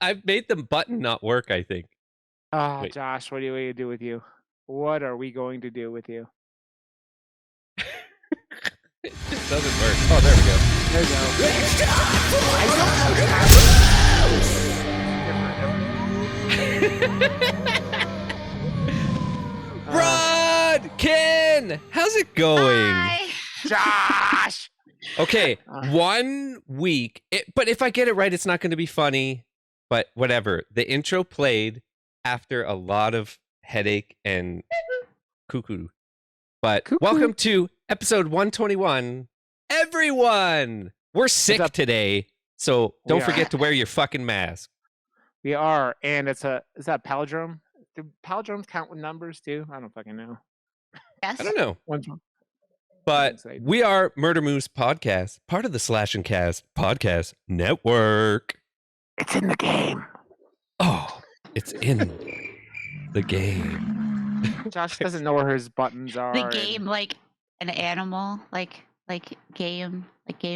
I've made the button not work, I think. Oh, Wait. Josh, what do we do with you? What are we going to do with you? It just doesn't work. Oh, there we go. There you go. It's time I for don't know how different every Rod! Ken! How's it going? Hi. Josh! Okay, Uh, 1 week. But if I get it right, it's not going to be funny. But whatever. The intro played after a lot of headache and cuckoo. But Cuckoo. welcome to episode 121. Everyone! We're sick up? today, so We don't are. forget to wear your fucking mask. We are, and is that palindrome? Do palindromes count with numbers too? I don't fucking know. Yes. I don't know. One But say. we are Murder Moose Podcast, part of the Slash and Cast Podcast Network. It's in the game. Oh, it's in the game. Josh doesn't know where his buttons are. The game, like an animal, like game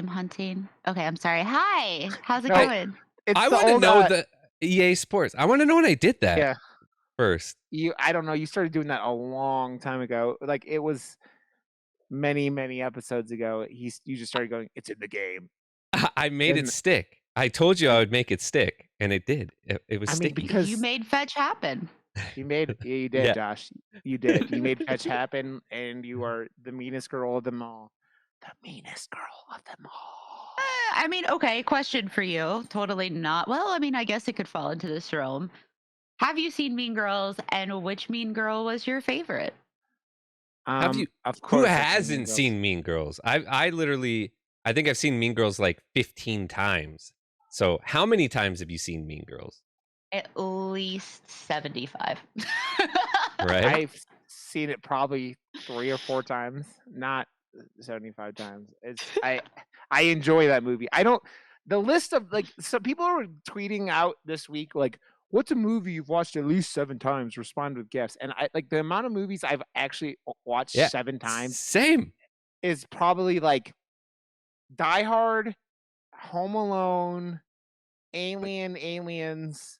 hunting. Okay, I'm sorry. Hi. How's it No, going? It's I the want to old, know the EA Sports. I want to know when I did that yeah. first. I don't know. You started doing that a long time ago. Like it was many episodes ago. You just started going. It's in the game. I made it And- stick. I told you I would make it stick, and it did. It was I mean, sticky. because You made fetch happen. you made you did, Yeah. Josh. You did. You made fetch happen, and you are the meanest girl of them all. The meanest girl of them all. I mean, okay, question for you. Totally not. Well, I mean, I guess it could fall into this realm. Have you seen Mean Girls, and which Mean Girl was your favorite? Have you? Of Who course, I've hasn't Girls. seen Mean Girls? I literally, I think I've seen Mean Girls like 15 times. So how many times have you seen Mean Girls? At least 75. Right? I've seen it probably 3 or 4 times, not 75 times. I enjoy that movie. I don't. The list of like some people are tweeting out this week like, "What's a movie you've watched at least 7 times?" Respond with gifts, and I like the amount of movies I've actually watched Yeah. 7 times Same. is probably like Die Hard, Home Alone, Aliens.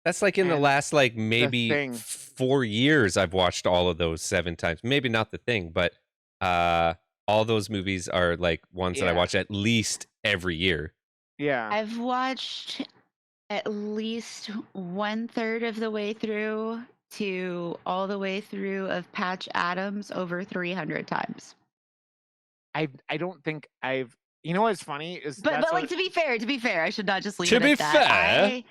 That's like in the And last like maybe Thing. 4 years I've watched all of those 7 times. Maybe not The Thing, but all those movies are like ones that I Yeah. watch at least every year. Yeah. I've watched at least 1/3 of the way through to all the way through of Patch Adams over 300 times. I don't think I've. You know what's funny is But that's like what, to be fair, I should not just leave To it be at that. fair.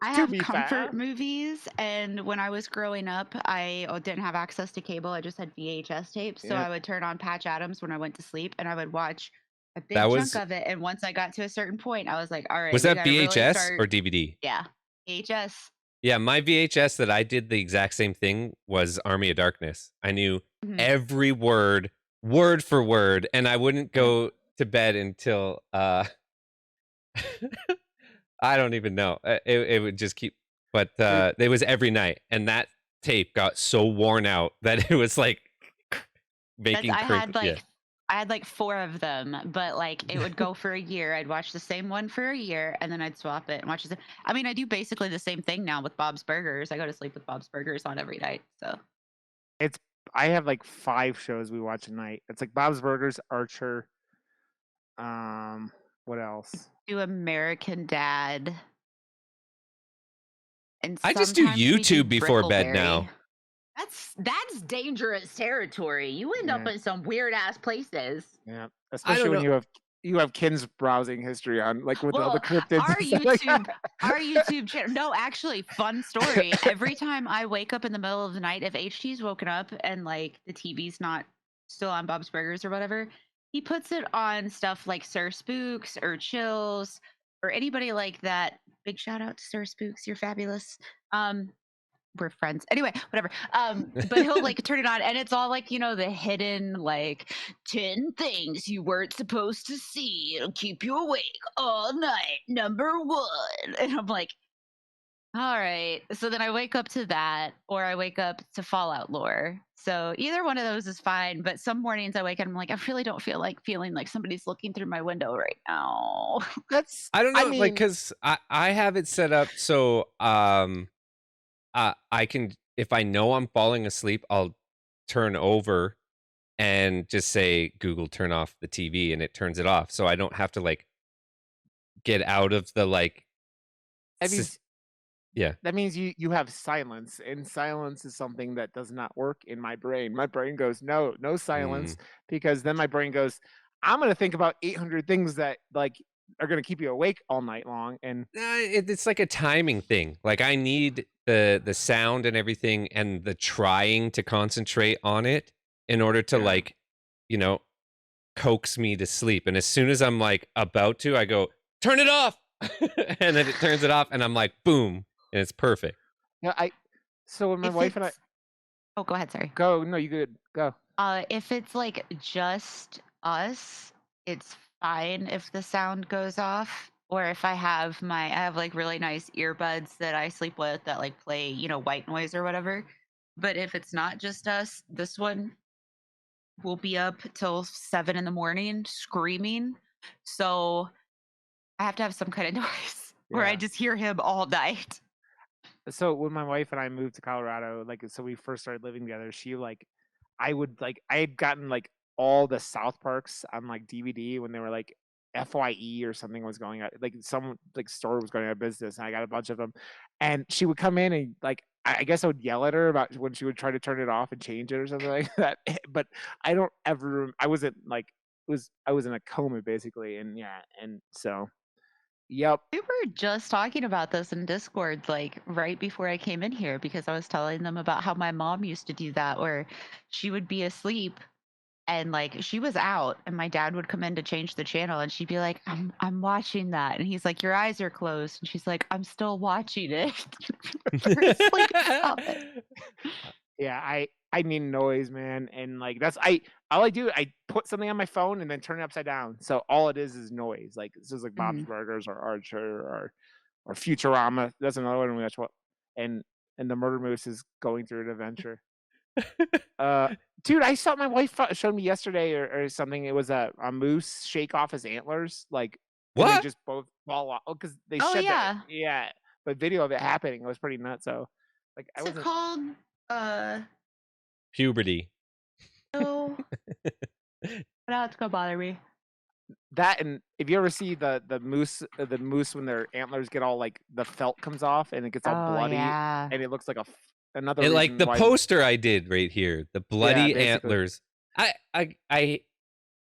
I To have be comfort fair. movies, and when I was growing up, I didn't have access to cable. I just had VHS tapes, so Yeah. I would turn on Patch Adams when I went to sleep, and I would watch a big That chunk was- of it. And once I got to a certain point, I was like, "All right, Was we that gotta really VHS start-" or DVD? Yeah, VHS. Yeah, my VHS that I did the exact same thing was Army of Darkness. I knew Mhm. every word for word, and I wouldn't go to bed until I don't even know. It would just keep, but it was every night, and that tape got so worn out that it was like making. I had like yeah. I had like 4 of them, but like it would go for a year. I'd watch the same one for a year, and then I'd swap it and watch the. I mean, I do basically the same thing now with Bob's Burgers. I go to sleep with Bob's Burgers on every night. So I have like 5 shows we watch a night. It's like Bob's Burgers, Archer. What else? do American Dad. And I just do sometimes we YouTube before bed now. Brickleberry. That's dangerous territory. You end up Yeah. in some weird ass places. Yeah, especially when you have Ken's browsing history on, like with all the cryptids. Our and stuff like that. our YouTube channel. No, actually, fun story. Every time I wake up in the middle of the night, if HT's woken up and like the TV's not still on Bob's Burgers or whatever, he puts it on stuff like Sir Spooks or Chills or anybody like that. Big shout out to Sir Spooks. You're fabulous. We're friends anyway, whatever. But he'll like turn it on and it's all like, the hidden like 10 things you weren't supposed to see. It'll keep you awake all night. Number 1. And I'm like, All right. So then I wake up to that, or I wake up to Fallout lore. So either one of those is fine. But some mornings I wake up and I'm like, I really don't feel like feeling like somebody's looking through my window right now. That's, I don't I know, like, mean, cause I have it set up so I can, if I know I'm falling asleep, I'll turn over and just say Google turn off the TV and it turns it off, so I don't have to like get out of the like. that means Yeah. that means you have silence, and silence is something that does not work in my brain. My brain goes, no, no silence, Mm. because then my brain goes, I'm gonna think about 800 things that like are gonna keep you awake all night long, and It's like a timing thing. Like I need the sound and everything and the trying to concentrate on it in order to yeah. like, you know, coax me to sleep. And as soon as I'm like about to, I go, turn it off. And then it turns it off and I'm like, boom. And it's perfect. No, so when my If wife and I it's oh, go ahead, sorry. go, no, you good, go. If it's like just us, it's fine if the sound goes off. Or if I have like really nice earbuds that I sleep with that like play, white noise or whatever. But if it's not just us, this one will be up till 7 in the morning screaming. So I have to have some kind of noise where I Yeah. just hear him all night. So when my wife and I moved to Colorado, like, so we first started living together, she like, I had gotten like all the South Parks on like DVD when they were like FYE or something was going out, like some like store was going out of business, and I got a bunch of them. And she would come in and like, I guess I would yell at her about when she would try to turn it off and change it or something like that. But I don't ever, I wasn't like, I was in a coma basically, and yeah, and so, yep. We were just talking about this in Discord, like right before I came in here, because I was telling them about how my mom used to do that, where she would be asleep and like she was out, and my dad would come in to change the channel, and she'd be like, "I'm watching that," and he's like, "Your eyes are closed," and she's like, "I'm still watching it." It's like, stop it. Yeah, I need noise, man, and like that's I all I do, I put something on my phone and then turn it upside down. So all it is noise. Like this is like Bob's Mhm. Burgers or Archer or Futurama. That's another one we watch. What and the Murder Moose is going through an adventure. Uh, dude, I saw my wife showed me yesterday or something. It was a moose shake off his antlers, like, and they What? just both fall off. Oh, because they Oh shed that. yeah, Yeah, but video of it happening, it was pretty nuts. So, like, I what's it wasn't. called? Uh, Puberty. no, now it's gonna bother me. That, and if you ever see the moose when their antlers get all like the felt comes off and it gets all Oh bloody yeah. and it looks like another It like reason the why. poster I did right here, the Yeah, bloody basically. antlers. I I I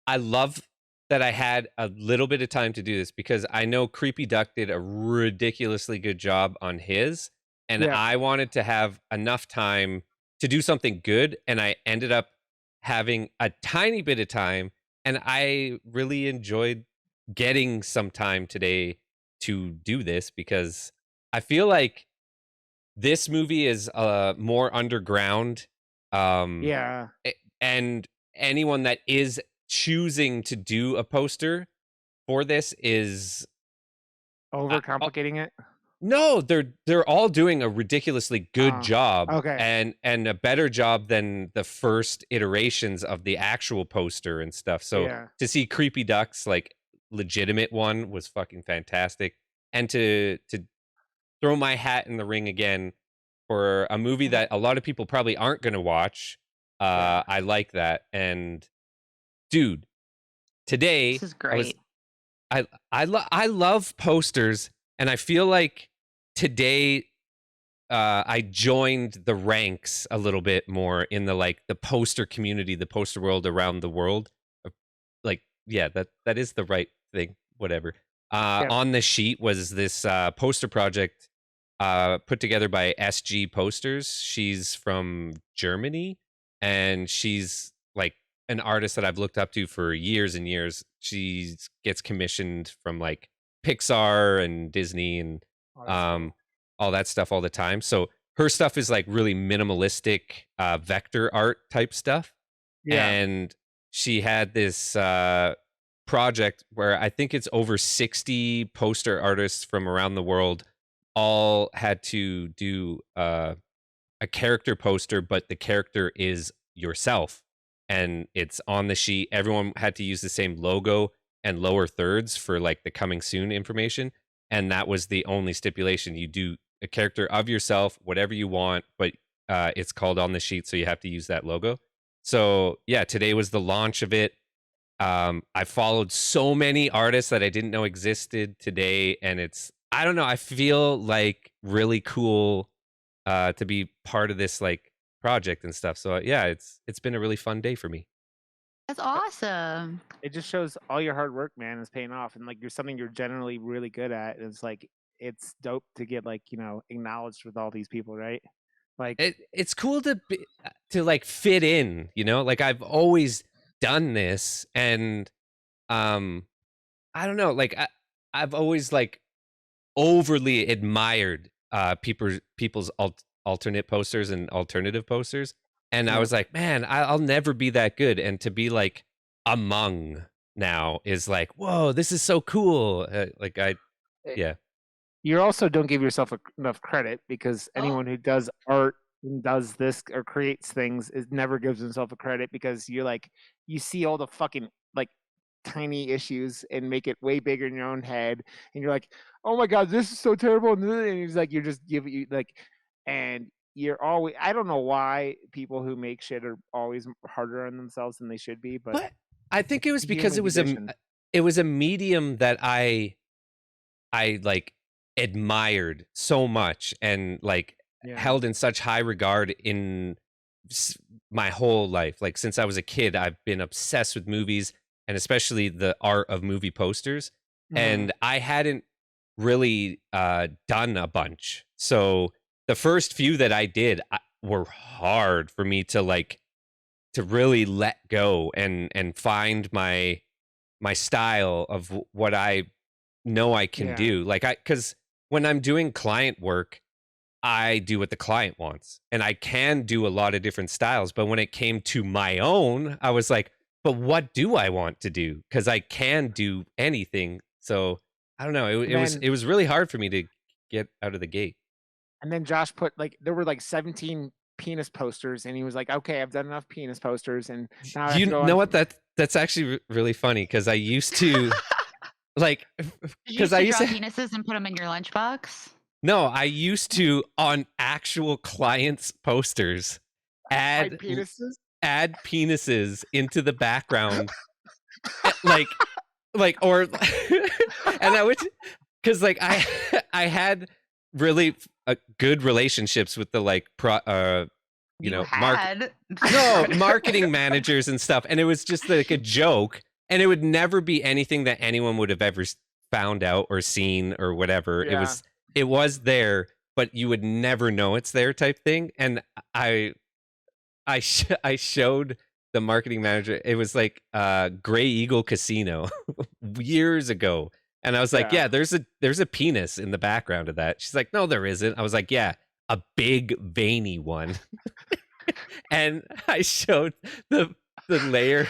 I love that I had a little bit of time to do this because I know Creepy Duck did a ridiculously good job on his, and Yeah. I wanted to have enough time to do something good, and I ended up having a tiny bit of time, and I really enjoyed getting some time today to do this because I feel like this movie is more underground. Um Yeah. and anyone that is choosing to do a poster for this is uh, Overcomplicating it. no, they're all doing a ridiculously good Oh, job okay. and a better job than the first iterations of the actual poster and stuff. So Yeah. to see Creepy Ducks like legitimate one was fucking fantastic. And to throw my hat in the ring again for a movie that a lot of people probably aren't going to watch. Yeah. I like that. And dude, today This is I was great. I love posters, and I feel like today I joined the ranks a little bit more in the like the poster community, the poster world around the world. Uh, Like, yeah, that is the right thing. Whatever. Yeah. On the sheet was this poster project put together by SG Posters. She's from Germany, and she's like an artist that I've looked up to for years and years. She gets commissioned from like Pixar and Disney and Oh, that's cool. um, all that stuff all the time. So her stuff is like really minimalistic vector art type stuff. Yeah. And she had this project where I think it's over 60 poster artists from around the world all had to do a character poster, but the character is yourself, and it's on the sheet. Everyone had to use the same logo and lower thirds for like the coming soon information, and that was the only stipulation. You do a character of yourself, whatever you want, but it's called on the sheet, so you have to use that logo. So yeah, today was the launch of it. I followed so many artists that I didn't know existed today, and it's I don't know. I feel like really cool to be part of this like project and stuff. So yeah, it's been a really fun day for me. That's awesome. It just shows all your hard work, man, is paying off, and like you're something you're generally really good at. It's like it's dope to get like acknowledged with all these people, right? Like It's cool to like fit in, you know? Like I've always done this, and um I don't know, like I've always like overly admired people's alternate posters and alternative posters, and I yeah, was like, man, I'll never be that good. And to be like among now is like, whoa, this is so cool. Like I eh, yeah. you also don't give yourself enough credit because Oh, anyone who does art and does this or creates things is never gives himself a credit because you're like you see all the fucking like tiny issues and make it way bigger in your own head and you're like, oh my god, this is so terrible, and it's like you're just giving you like, and you're always, I don't know why people who make shit are always harder on themselves than they should be, but But I think it it's was the because human condition. it was a medium that I like admired so much and like Yeah. held in such high regard in my whole life. Like since I was a kid, I've been obsessed with movies and especially the art of movie posters. Mhm. And I hadn't really done a bunch. So the first few that I did were hard for me to like to really let go and find my style of what I know I can Yeah. do. Like cuz when I'm doing client work, I do what the client wants. And I can do a lot of different styles, but when it came to my own, I was like, but what do I want to do? Cuz I can do anything. So, I don't know. And It then was really hard for me to get out of the gate. Josh put like there were like 17 penis posters and he was like, "Okay, I've done enough penis posters and now I have to You go know on." what that's actually really funny cuz I used to like you cuz used I to used draw to penises and put them in your lunchbox? no, I used to on actual clients posters Hide add penises? add penises into the background like or and I would because like I had really good relationships with the like you You know market had. no marketing managers and stuff, and it was just like a joke, and it would never be anything that anyone would have ever found out or seen or whatever. Yeah. It was there, but you would never know it's there type thing. And I I showed the marketing manager. It was like Gray Eagle Casino years ago, and I was like, Yeah. "Yeah, there's a penis in the background of that." She's like, "No, there isn't." I was like, "Yeah, a big veiny one." And I showed the layer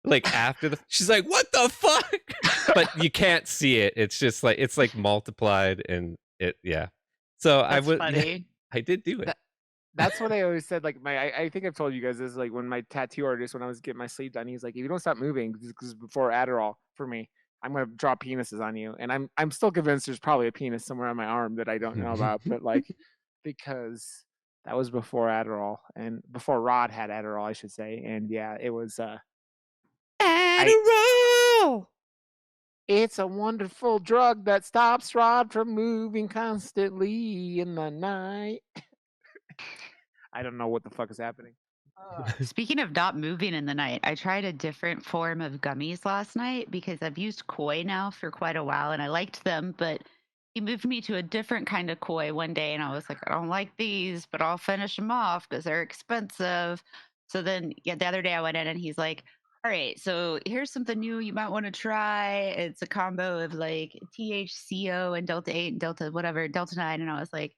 like after the. She's like, "What the fuck?" But you can't see it. It's just like it's like multiplied, and it yeah. So I That's would yeah, funny. I did do it. That that's what I always said. Like I think I've told you guys this. Like when my tattoo artist, when I was getting my sleeve done, he's like, "If you don't stop moving, because before Adderall for me, I'm gonna draw penises on you." And I'm still convinced there's probably a penis somewhere on my arm that I don't know about, but like because that was before Adderall and before Rod had Adderall, I should say. And yeah, it was. I Adderall. It's a wonderful drug that stops Rod from moving constantly in the night. I don't know what the fuck is happening. Speaking of not moving in the night, I tried a different form of gummies last night because I've used koi now for quite a while and I liked them, but he moved me to a different kind of koi one day and I was like, I don't like these, but I'll finish them off because they're expensive. So then, yeah, the other day I went in and he's like, all right, so here's something new you might want to try. It's a combo of like THCO and Delta 8 and Delta whatever, Delta 9. And I was like,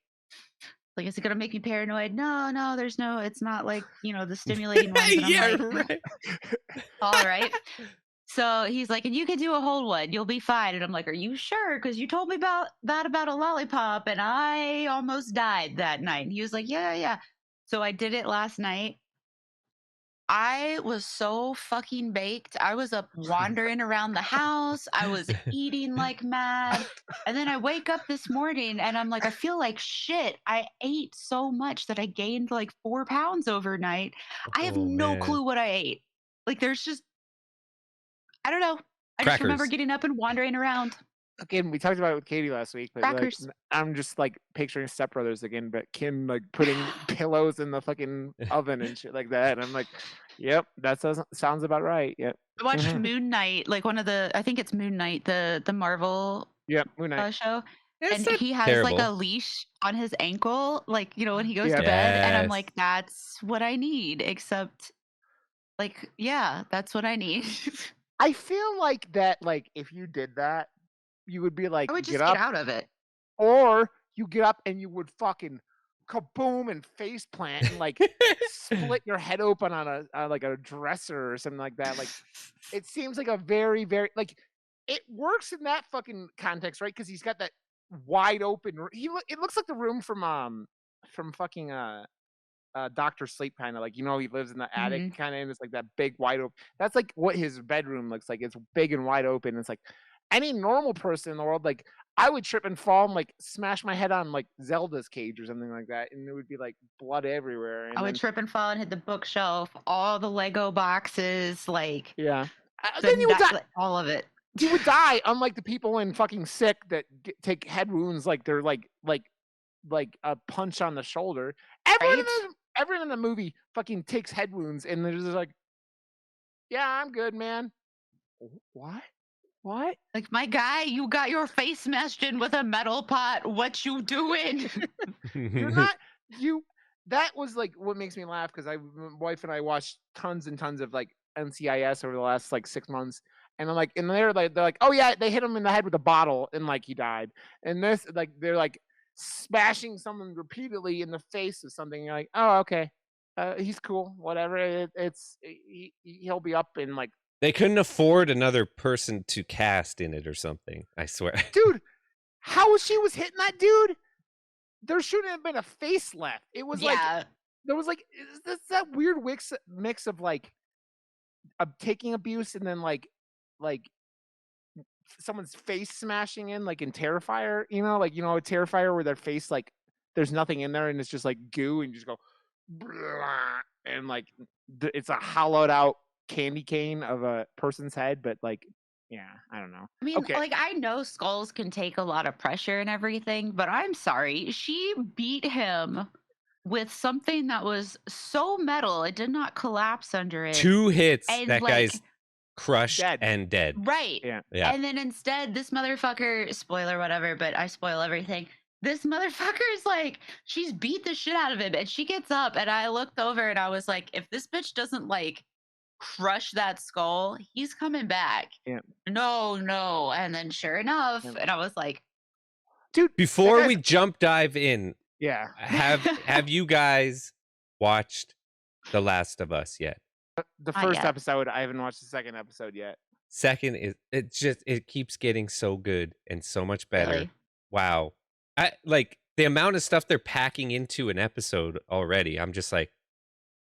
is it gonna make me paranoid? No, no, there's no, it's not like, the stimulating ones. And I'm Yeah, like, right. all right. So he's like, and you can do a whole one. You'll be fine. And I'm like, are you sure? Because you told me about that about a lollipop, and I almost died that night. And he was like, yeah, yeah. So I did it last night. I was so fucking baked. I was up wandering around the house. I was eating like mad. And then I wake up this morning and I'm like, I feel like shit. I ate so much that I gained like 4 pounds overnight. I have Oh no man. clue what I ate. Like, there's just, I don't know. I just remember Crackers. getting up and wandering around. Again, we talked about it with Katie last week, but like Crackers. I'm just like picturing Step Brothers again, but Kim like putting pillows in the fucking oven and shit like that. And I'm like, yep, that sounds about right. Yep. I watched Moon Knight, like one of the, I think it's Moon Knight, the Marvel Yep. Moon Knight. show. It's And not he has like terrible. a leash on his ankle, like, you know, when he goes Yeah. to bed. And I'm Yes. like, that's what I need. Except, like, yeah, that's what I need. I feel like that, like if you did that, you would be like, I would just get up, get out of it. or you get up and you would fucking kaboom and face plant and like split your head open on a like a dresser or something like that. Like it seems like a very, very like it works in that fucking context, right? Because he's got that wide open. It looks like the room from fucking Doctor Sleep, kind of like, you know, he lives in the attic Mhm. kind of, and it's like that big wide open. That's like what his bedroom looks like. It's big and wide open. It's like any normal person in the world, like I would trip and fall and like smash my head on like Zelda's cage or something like that, and it would be like blood everywhere. I And would then trip and fall and hit the bookshelf, all the Lego boxes, like yeah, then you would die. like, all of it. You would die, unlike the people in fucking Sick that take head wounds like they're like a punch on the shoulder. Right? Everyone in the movie fucking takes head wounds, and they're just like, yeah, I'm good, man. What? What? Like, my guy, you got your face smashed in with a metal pot. What you doing? You're not you. That was like what makes me laugh, because my wife and I watched tons and tons of like NCIS over the last like 6 months, and I'm like, and they're like, oh yeah, they hit him in the head with a bottle and like he died. And this, like, they're like smashing someone repeatedly in the face with something. You're like, oh okay, he's cool, whatever. He'll be up in like, They couldn't afford another person to cast in it or something. I swear. dude, how she was hitting that dude? There shouldn't have been a face left. It was like Yeah. there was like that weird mix of like taking abuse and then like someone's face smashing in, like in Terrifier, you know, like, you know, a Terrifier where their face, like there's nothing in there and it's just like goo, and you just go "Blah," and like it's a hollowed out candy cane of a person's head, but like, yeah, I don't know. I mean, Okay, like, I know skulls can take a lot of pressure and everything, but I'm sorry. She beat him with something that was so metal, it did not collapse under it. 2 hits, And, that like, guy's crushed Dead. and dead. right. Yeah. Yeah. And then instead, this motherfucker, spoiler, whatever, but I spoil everything. This motherfucker is like, she's beat the shit out of him, and she gets up, and I looked over and I was like, if this bitch doesn't like crush that skull, he's coming back. Yeah. No. And then sure enough, Yeah. and I was like, Dude, Before that we guy's- jump dive in, yeah, have you guys watched The Last of Us yet? the Not first yet. episode, I haven't watched the second episode yet. Second is it keeps getting so good and so much better. Really? Wow. I like the amount of stuff they're packing into an episode already. I'm just like,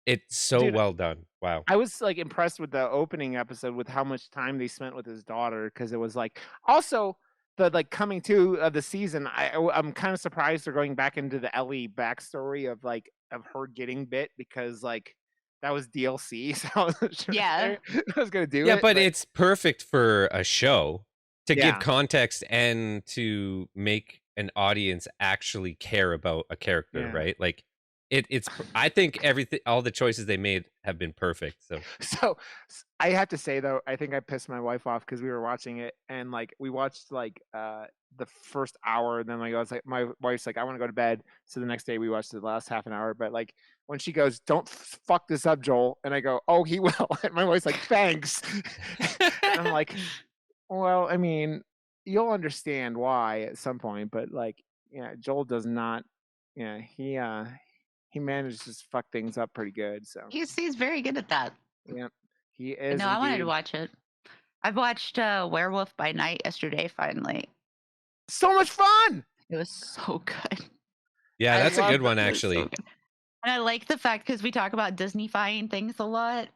it's so Dude, well done. Wow. I was like impressed with the opening episode with how much time they spent with his daughter, because it was like also the like coming to of the season. I'm kind of surprised they're going back into the Ellie backstory of like of her getting bit, because like that was DLC, so I wasn't sure Yeah. I was gonna do Yeah, it. but it's perfect for a show to Yeah. give context and to make an audience actually care about a character, Yeah. right? Like it's I think all the choices they made have been perfect. So So I have to say though, I think I pissed my wife off because we were watching it, and like we watched like the first hour, and then like I was like, my wife's like, I want to go to bed. So the next day we watched the last half an hour. But like when she goes, "Don't fuck this up, Joel," and I go, "Oh, he will," and my wife's like, "Thanks." And I'm like, well, I mean, you'll understand why at some point, but like, yeah, Joel does not. Yeah, he manages to fuck things up pretty good. So he's very good at that. yeah, he is. No, I wanted to indeed. watch it. I watched Werewolf by Night yesterday. Finally, So much fun. it was so good. Yeah, I that's a love good one It was so actually. good. And I like the fact because we talk about Disney-fying things a lot,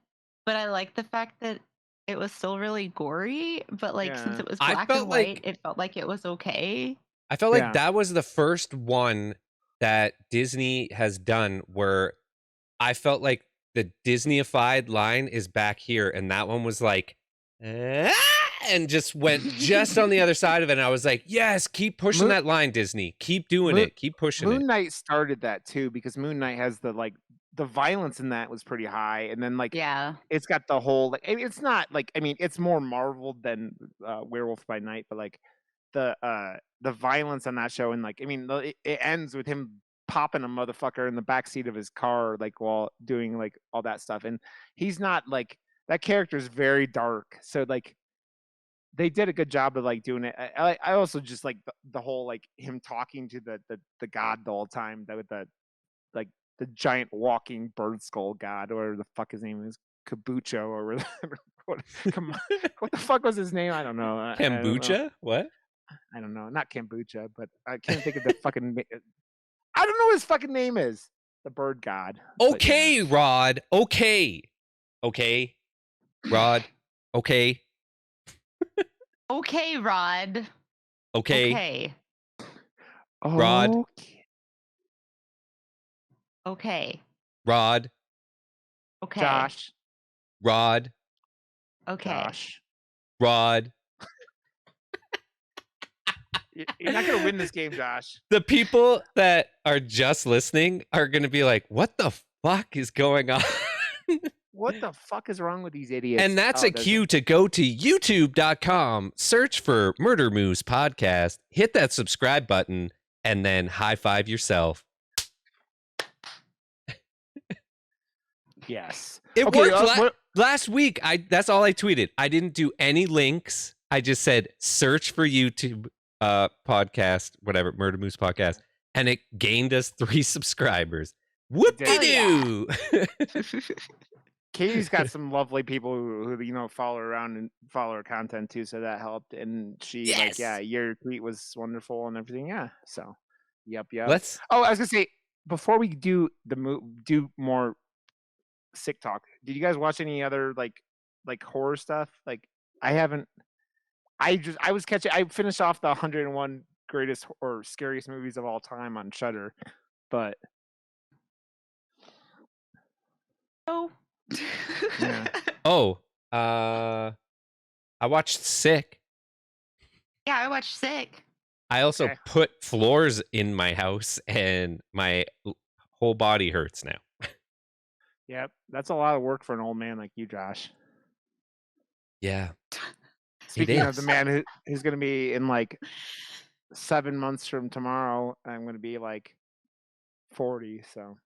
but I like the fact that it was still really gory. But like since Yeah. it was I black felt and white, like it felt like it was okay. I felt like Yeah. that was the first one that Disney has done where I felt like the Disneyified line is back here, and that one was like, "Ah," and just went just on the other side of it. And I was like, yes, keep pushing Moon, that line, Disney. Keep doing Moon, it. Keep pushing Moon it. Knight started that too because Moon Knight has the violence in that was pretty high, and then like Yeah. it's got the whole like it's not like I mean it's more Marvel than Werewolf by Night, but like the violence on that show and like I mean it ends with him popping a motherfucker in the backseat of his car like while doing like all that stuff, and he's not like that character is very dark, so like they did a good job of like doing it. I also just like the whole like him talking to the god the whole time that with the like the giant walking bird skull god or the fuck his name is Kabucho or whatever. Come on, what the fuck was his name? I don't know. I don't know. Kombucha? What? I don't know. Not kombucha, but I can't think of the fucking. I don't know what his fucking name is. The bird god. But Okay, yeah. Rod. Okay. Okay. Rod. Okay. Okay, Rod. Okay. Okay. Rod. Okay. Okay. Rod. Okay. Josh. Rod. Okay. Josh. Rod. You're not gonna win this game, Josh. The people that are just listening are going to be like, what the fuck is going on? What the fuck is wrong with these idiots? And that's Oh, a there's cue to go to youtube.com, search for Murder Moose Podcast, hit that subscribe button, and then high five yourself. Yes. It Okay, worked last week. That's all I tweeted. I didn't do any links. I just said search for YouTube podcast, whatever, Murder Moose Podcast, and it gained us 3 subscribers. Whoop-de-doo! Katie's got some lovely people who you know follow her around and follow her content too, so that helped. And she like, Yes. yeah, your tweet was wonderful and everything. Yeah. So, yep. Let's Oh, I was gonna say before we do do more sick talk. Did you guys watch any other like horror stuff? Like I haven't. I was catching. I finished off the 101 greatest or scariest movies of all time on Shudder, but Oh. Yeah. Oh, I watched Sick. Yeah, I watched Sick. I also Okay. put floors in my house, and my whole body hurts now. Yep, that's a lot of work for an old man like you, Josh. Yeah. Speaking of the is. man who's going to be in like 7 months from tomorrow, I'm going to be like 40. So,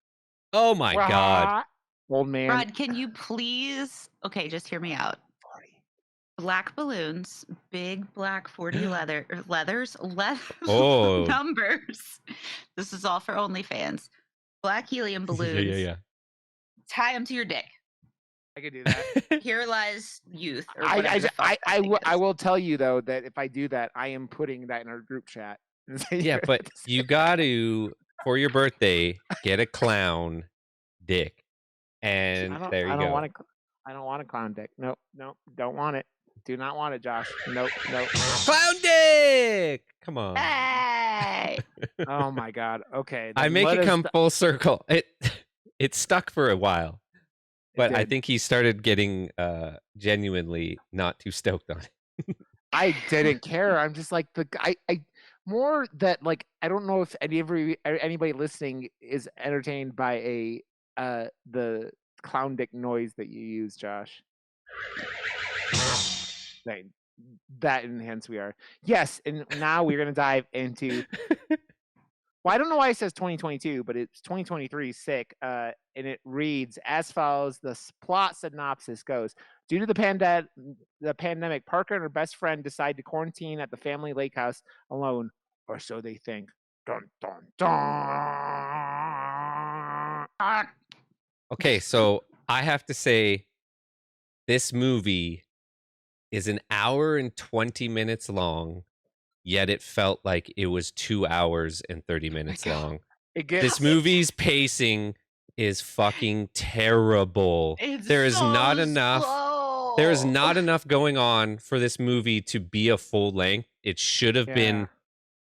Oh my God. old man. Rod, can you please? Okay, just hear me out. 40. Black balloons, big black 40 leathers, Oh. numbers. This is all for OnlyFans. Black helium balloons. Yeah. Tie them to your dick. I could do that. Here lies youth. Or whatever I the fuck that thing is. will tell you though that if I do that, I am putting that in our group chat. Yeah, but you got to, for your birthday, get a clown dick. And there you go. I don't want a clown dick. Nope, don't want it. Do not want it, Josh. Nope. Clown dick! Come on. Hey! Oh my God. Okay. I then make let it us come full circle. It stuck for a while, but I did. think he started getting genuinely not too stoked on it. I didn't care. I'm just like I more that like I don't know if anybody listening is entertained by the clown dick noise that you use, Josh. That and hence we are. Yes, and now we're gonna dive into. Well, I don't know why it says 2022, but it's 2023. Sick, and it reads as follows. The plot synopsis goes: due to the pandemic, Parker and her best friend decide to quarantine at the family lake house alone, or so they think. Dun dun dun. Okay, so I have to say, this movie is an hour and 20 minutes long, yet it felt like it was 2 hours and 30 minutes God. long. It gets This movie's pacing is fucking terrible. It's There is so not enough. slow. There is not enough going on for this movie to be a full length. It should have been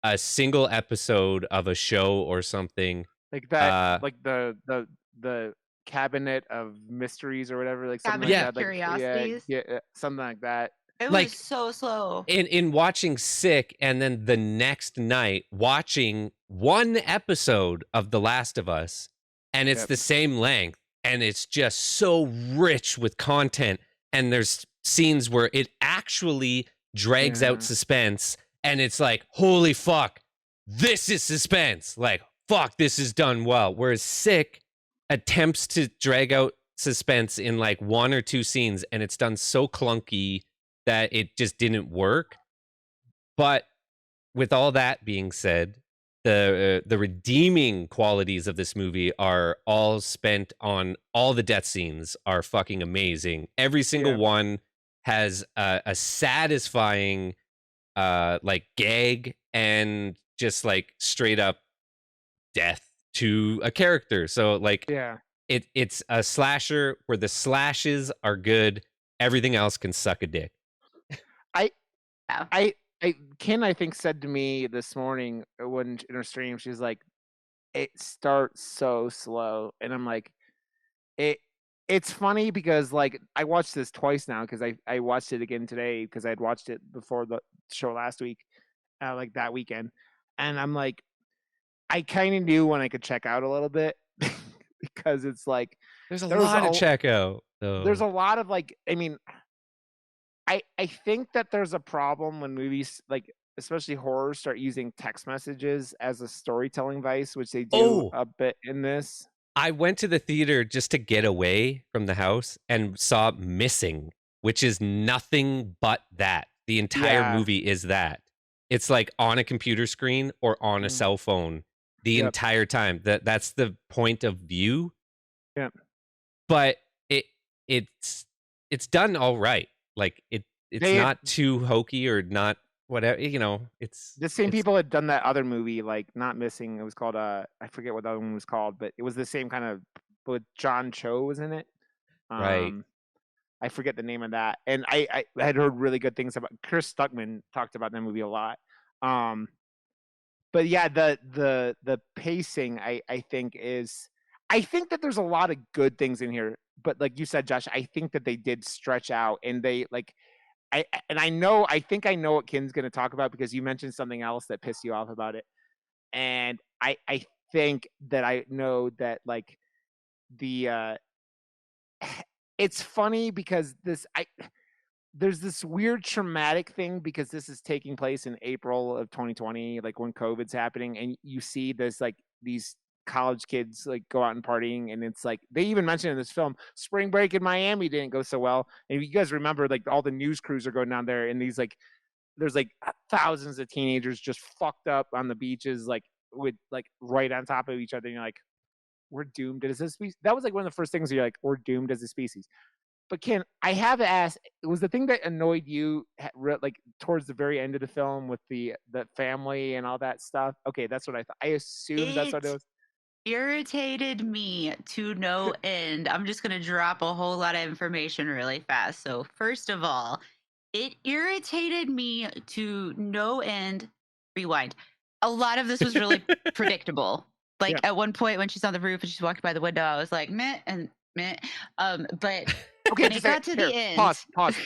a single episode of a show or something. like that, Uh, like the cabinet of mysteries or whatever, like something Cabinet like of that. Like Curiosities. something like that. It like- was so slow. in watching Sick, and then the next night watching one episode of The Last of Us, and it's Yep. the same length, and it's just so rich with content, and there's scenes where it actually drags Yeah. out suspense, and it's like, holy fuck, this is suspense. Like, fuck, this is done well. Whereas Sick attempts to drag out suspense in like one or two scenes, and it's done so clunky that it just didn't work. But with all that being said, the redeeming qualities of this movie are all spent on all the death scenes are fucking amazing. Every single Yeah. one has a satisfying like gag and just like straight up death to a character. So like Yeah. it's a slasher where the slashes are good, everything else can suck a dick. Ken, I think, said to me this morning when in her stream, she's like, "It starts so slow," and I'm like, "It." It's funny because like I watched this twice now because I watched it again today because I'd watched it before the show last week, like that weekend, and I'm like, I kind of knew when I could check out a little bit because it's like There's a There's lot a- to check out, though. there's a lot of like I mean I think that there's a problem when movies like especially horror start using text messages as a storytelling device, which they do Oh. a bit in this. I went to the theater just to get away from the house and saw Missing, which is nothing but that. The entire Yeah. movie is that. It's like on a computer screen or on a Mm. cell phone the Yep. entire time. That's the point of view. Yep. But it's done all right. Like it's They- not too hokey or not whatever, it's The same it's- people had done that other movie, like not Missing. It was called I forget what the other one was called, but it was the same kind of. But John Cho was in it. Right. I forget the name of that, and I had heard really good things about. Chris Stuckman talked about that movie a lot. But yeah, the pacing I think is. I think that there's a lot of good things in here, but like you said, Josh, I think that they did stretch out, and they like. I think I know what Ken's going to talk about because you mentioned something else that pissed you off about it, and I think that I know that like the it's funny because there's this weird traumatic thing because this is taking place in April of 2020, like when COVID's happening, and you see this like these college kids like go out and partying, and it's like they even mentioned in this film spring break in Miami didn't go so well. And if you guys remember, like all the news crews are going down there, and these like there's like thousands of teenagers just fucked up on the beaches, like with like right on top of each other. And you're like, we're doomed as a species. That was like one of the first things you're like, we're doomed as a species. But Ken, I have to ask, was the thing that annoyed you like towards the very end of the film with the family and all that stuff? Okay, that's what I thought. I assumed that's what it was. Irritated me to no end. I'm just going to drop a whole lot of information really fast. So, first of all, it irritated me to no end. Rewind. A lot of this was really predictable. Like Yeah. at one point when she's on the roof and she's walking by the window, I was like, meh and meh. But Okay, when it just got to the end, Pause.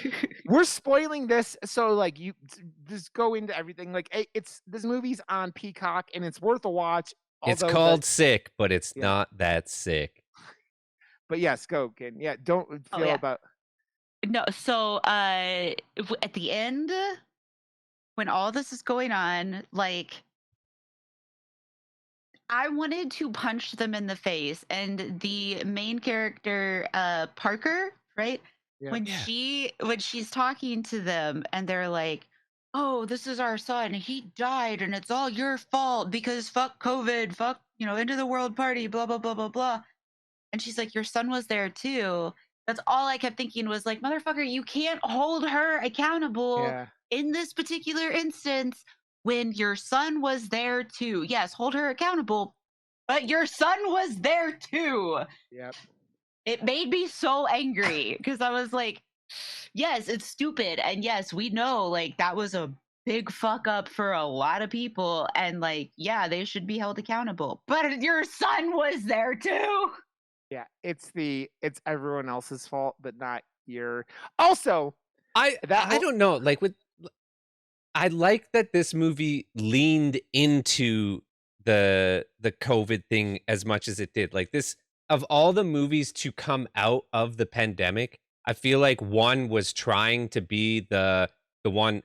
We're spoiling this, so like you just go into everything. Like it's this movie's on Peacock and it's worth a watch. It's although called Sick, but it's Yeah. not that sick. But yes, go, Ken. Yeah, don't feel yeah. about. No, so at the end, when all this is going on, like I wanted to punch them in the face. And the main character, Parker, right? Yeah. When she's talking to them and they're like, oh, this is our son, he died and it's all your fault because fuck COVID, fuck, end of the world party, blah, blah, blah, blah, blah. And she's like, your son was there too. That's all I kept thinking was like, motherfucker, you can't hold her accountable Yeah. in this particular instance when your son was there too. Yes, hold her accountable, but your son was there too. Yep. It made me so angry because I was like, yes, it's stupid. And yes, we know like that was a big fuck up for a lot of people. And like, yeah, they should be held accountable. But your son was there too. Yeah. It's everyone else's fault, but not your. Also, I that I whole- don't know. Like with, I like that this movie leaned into the COVID thing as much as it did. Like this, of all the movies to come out of the pandemic, I feel like one was trying to be the one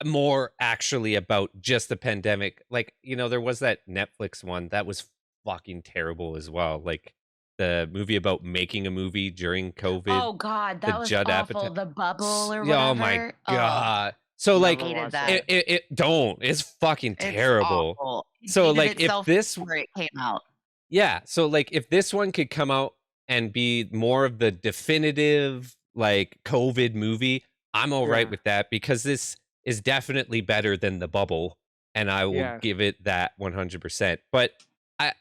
more actually about just the pandemic. Like, you know, there was that Netflix one that was fucking terrible as well. Like the movie about making a movie during COVID, Oh God, the that was Judd awful. Apatow. The bubble or Oh whatever. my Oh, god. So Never like hated watched that. it don't. It's fucking It's terrible. awful. It So hated like if itself this before it came out. yeah, so like if this one could come out and be more of the definitive like COVID movie, I'm all right Yeah. with that because this is definitely better than The Bubble and I will Yeah. give it that 100%. But I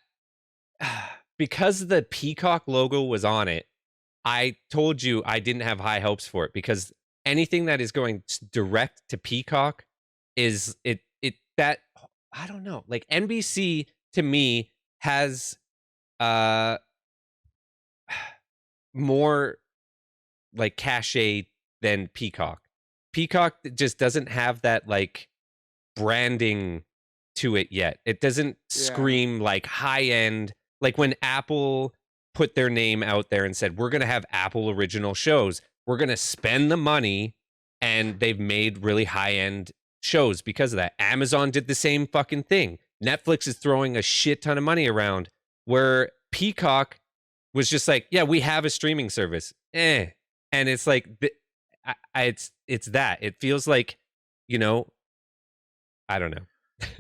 because the Peacock logo was on it, I told you I didn't have high hopes for it because anything that is going direct to Peacock is that I don't know. Like NBC to me has uh more like cachet than Peacock. Peacock just doesn't have that like branding to it yet. It doesn't Yeah. scream like high end. Like when Apple put their name out there and said, we're going to have Apple original shows, we're going to spend the money, and they've made really high end shows because of that. Amazon did the same fucking thing. Netflix is throwing a shit ton of money around, where Peacock was just like, yeah, we have a streaming service. And it's like, it's that. It feels like, you know, I don't know.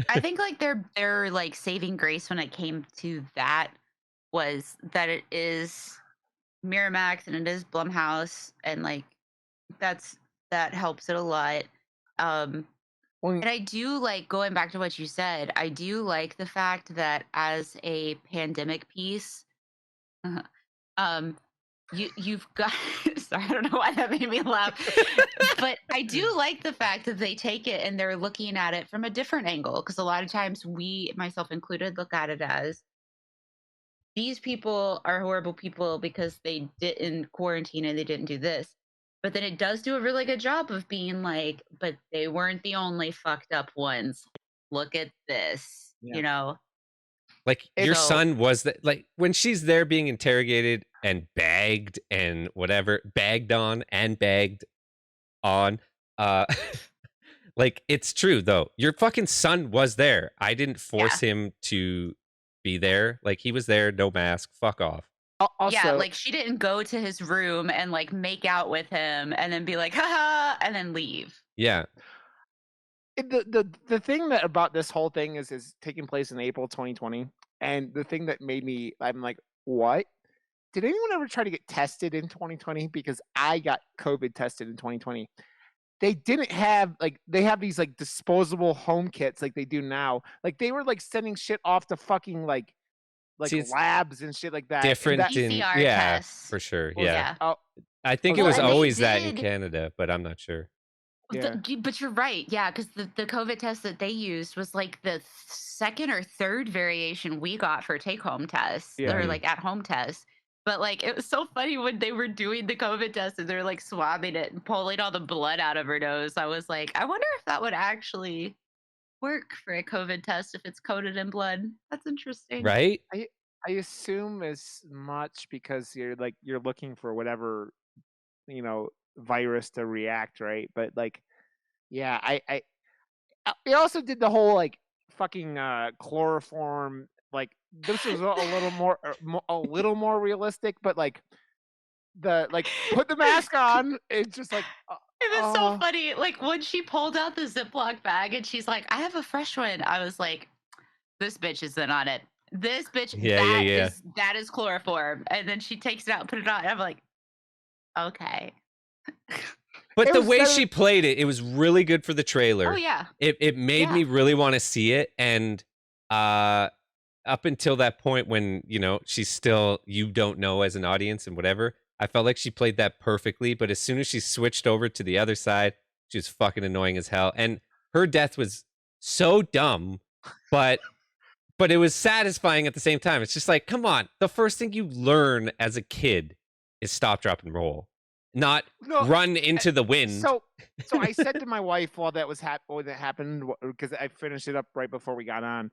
I think like their like saving grace when it came to that was that it is Miramax and it is Blumhouse and like that helps it a lot. Well, And I do like going back to what you said, I do like the fact that as a pandemic piece, um you've got sorry, I don't know why that made me laugh. But I do like the fact that they take it and they're looking at it from a different angle because a lot of times we, myself included, look at it as these people are horrible people because they didn't quarantine and they didn't do this. But then it does do a really good job of being like, but they weren't the only fucked up ones. Look at this, Yeah. you know? Like your So- son was that, like when she's there being interrogated and bagged and whatever, bagged on and bagged on, like it's true though. Your fucking son was there. I didn't force him to be there. Like he was there, no mask, fuck off. Also, yeah, like she didn't go to his room and like make out with him and then be like, haha, and then leave. Yeah. the thing that about this whole thing is taking place in April 2020, and the thing that made me, I'm like, what? Did anyone ever try to get tested in 2020? Because I got COVID tested in 2020. They didn't have they have these like disposable home kits like they do now. Like they were like sending shit off to fucking like See, it's labs and shit like that. and Different that- in PCR yeah, tests. for sure. Well, Yeah. Oh, I think Well, it was and they always that in did- Canada, but I'm not sure. Yeah. But you're right. Yeah, because the COVID test that they used was like the second or third variation we got for take home tests Yeah. or like at home tests. But like it was so funny when they were doing the COVID test and they're like swabbing it and pulling all the blood out of her nose. I was like, I wonder if that would actually work for a COVID test if it's coated in blood. That's interesting. Right? I assume as much because you're looking for whatever virus to react, right? But like, yeah, they also did the whole like fucking chloroform. Like this was a little more realistic, but like put the mask on. It's just like It was so Oh. funny. Like when she pulled out the Ziploc bag and she's like, I have a fresh one. I was like, this bitch is in on it. This bitch, Yeah. that is chloroform. And then she takes it out and put it on. And I'm like, Okay. But It the was way better- she played it, it was really good for the trailer. Oh yeah. It made Yeah. me really want to see it, and up until that point when she's still you don't know as an audience and whatever, I felt like she played that perfectly. But as soon as she switched over to the other side, she was fucking annoying as hell, and her death was so dumb, but it was satisfying at the same time. It's just like, come on, the first thing you learn as a kid is stop, drop, and roll, not No, run into the wind. So I said to my wife while that was when that happened, because I finished it up right before we got on.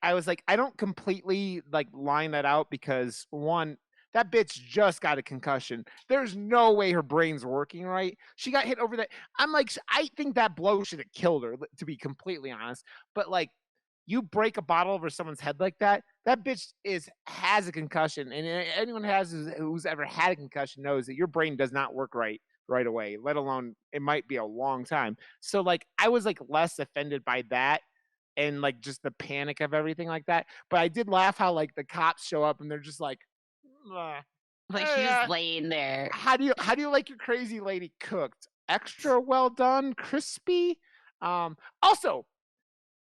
I was like, I don't completely like line that out because one, that bitch just got a concussion. There's no way her brain's working right. She got hit over that. I'm like, I think that blow should have killed her, to be completely honest. But like, you break a bottle over someone's head like that, that bitch has a concussion, and anyone who's ever had a concussion knows that your brain does not work right away. Let alone it might be a long time. So like, I was like less offended by that and like just the panic of everything like that. But I did laugh how like the cops show up and they're just like, "Ugh, Like she's just laying there. how do you like your crazy lady cooked? Extra well done, crispy." Also,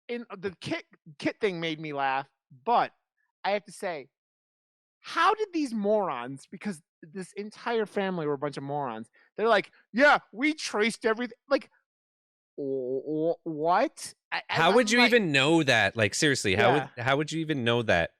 in the kit thing made me laugh, but I have to say, how did these morons? Because this entire family were a bunch of morons. They're like, yeah, we traced everything. Like, what? How would I'm you like- even know that? Like, seriously, Yeah. how would you even know that?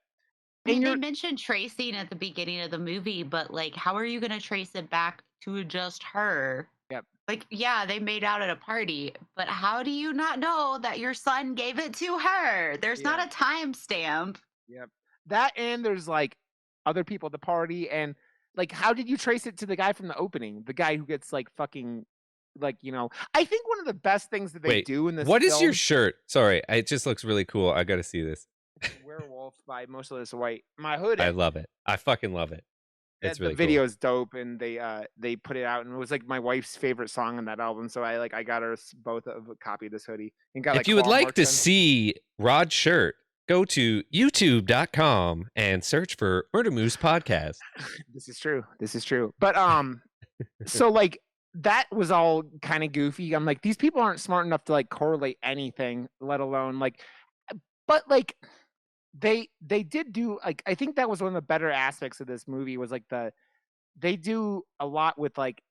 I mean, And they you're- mentioned tracing at the beginning of the movie, but like, how are you going to trace it back to just her? Yep. Like, yeah, they made out at a party, but how do you not know that your son gave it to her? There's Yeah. not a timestamp. Yep. That, and there's like other people at the party, and like, how did you trace it to the guy from the opening? The guy who gets like fucking, like, I think one of the best things that they Wait, do in this what is your film- shirt? Sorry, it just looks really cool. I got to see this. Werewolf by Motionless White. My hood. I love it. I fucking love it. It's really the video is dope, and they put it out, and it was like my wife's favorite song on that album. So I got her both of a copy of this hoodie. And got cool. like If you would claw like marks to on- see Rod's shirt, go to youtube.com and search for Murder Moose Podcast. This is true. This is true. But so like that was all kind of goofy. I'm like, these people aren't smart enough to like correlate anything, let alone like. But like, they did do like, I think that was one of the better aspects of this movie was like they do a lot with like,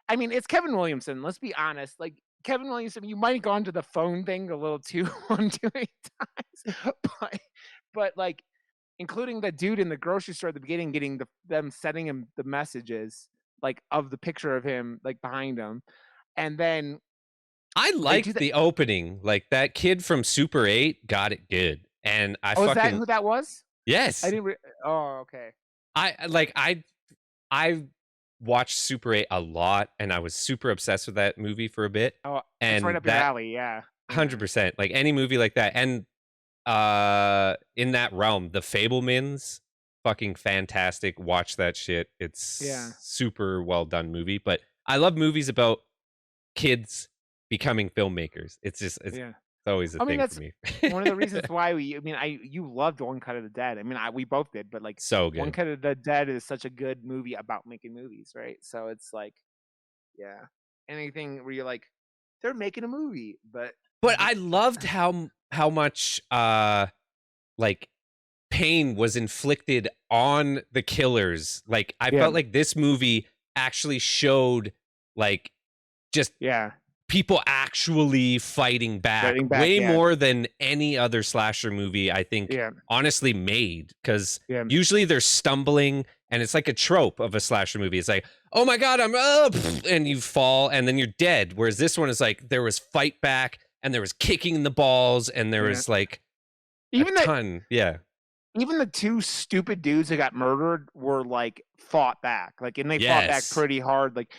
I mean, it's Kevin Williamson. Let's be honest. Like Kevin Williamson, you might have gone to the phone thing a little too many times, but like, including the dude in the grocery store at the beginning, getting them sending him the messages like of the picture of him like behind him, and then I liked that- the opening. Like that kid from Super 8 got it good. And I oh, is that fucking who that was? yes. I didn't. Oh, okay. I watched Super 8 a lot, and I was super obsessed with that movie for a bit. Oh, and it's right up your that alley. Yeah. 100%, like any movie like that. And in that realm, The Fablemans, fucking fantastic. Watch that shit. It's super well done movie. But I love movies about kids becoming filmmakers. It's always a thing that's for me. One of the reasons why you loved One Cut of the Dead. I mean, we both did, but like So good. One Cut of the Dead is such a good movie about making movies, right? So it's like, yeah, anything where you're like, they're making a movie, but I loved how much like pain was inflicted on the killers. Like I felt like this movie actually showed like just people actually fighting back, way more than any other slasher movie I think honestly made, because usually they're stumbling and it's like a trope of a slasher movie. It's like, oh my god, I'm and you fall and then you're dead, whereas this one is like there was fight back and there was kicking in the balls and there was like even a ton. Even the two stupid dudes that got murdered were like fought back, like, and they fought back pretty hard. Like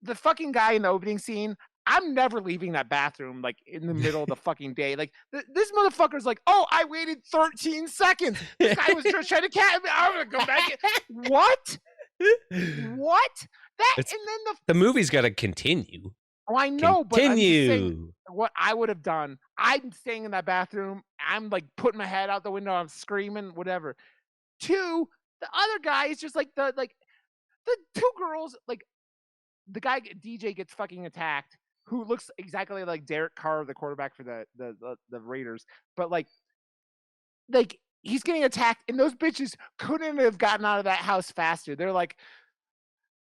the fucking guy in the opening scene, I'm never leaving that bathroom like in the middle of the fucking day. Like this motherfucker's like, oh, I waited 13 seconds. This guy was just trying to catch me. I'm gonna go back. What? That It's, and then the movie's got to continue. Oh, I know, but I'm just saying, Continue. what I would have done, I'm staying in that bathroom. I'm like putting my head out the window. I'm screaming, whatever. Two, the other guy is just like the the two girls, like the guy DJ gets fucking attacked, who looks exactly like Derek Carr, the quarterback for the Raiders, but like he's getting attacked, and those bitches couldn't have gotten out of that house faster. They're like,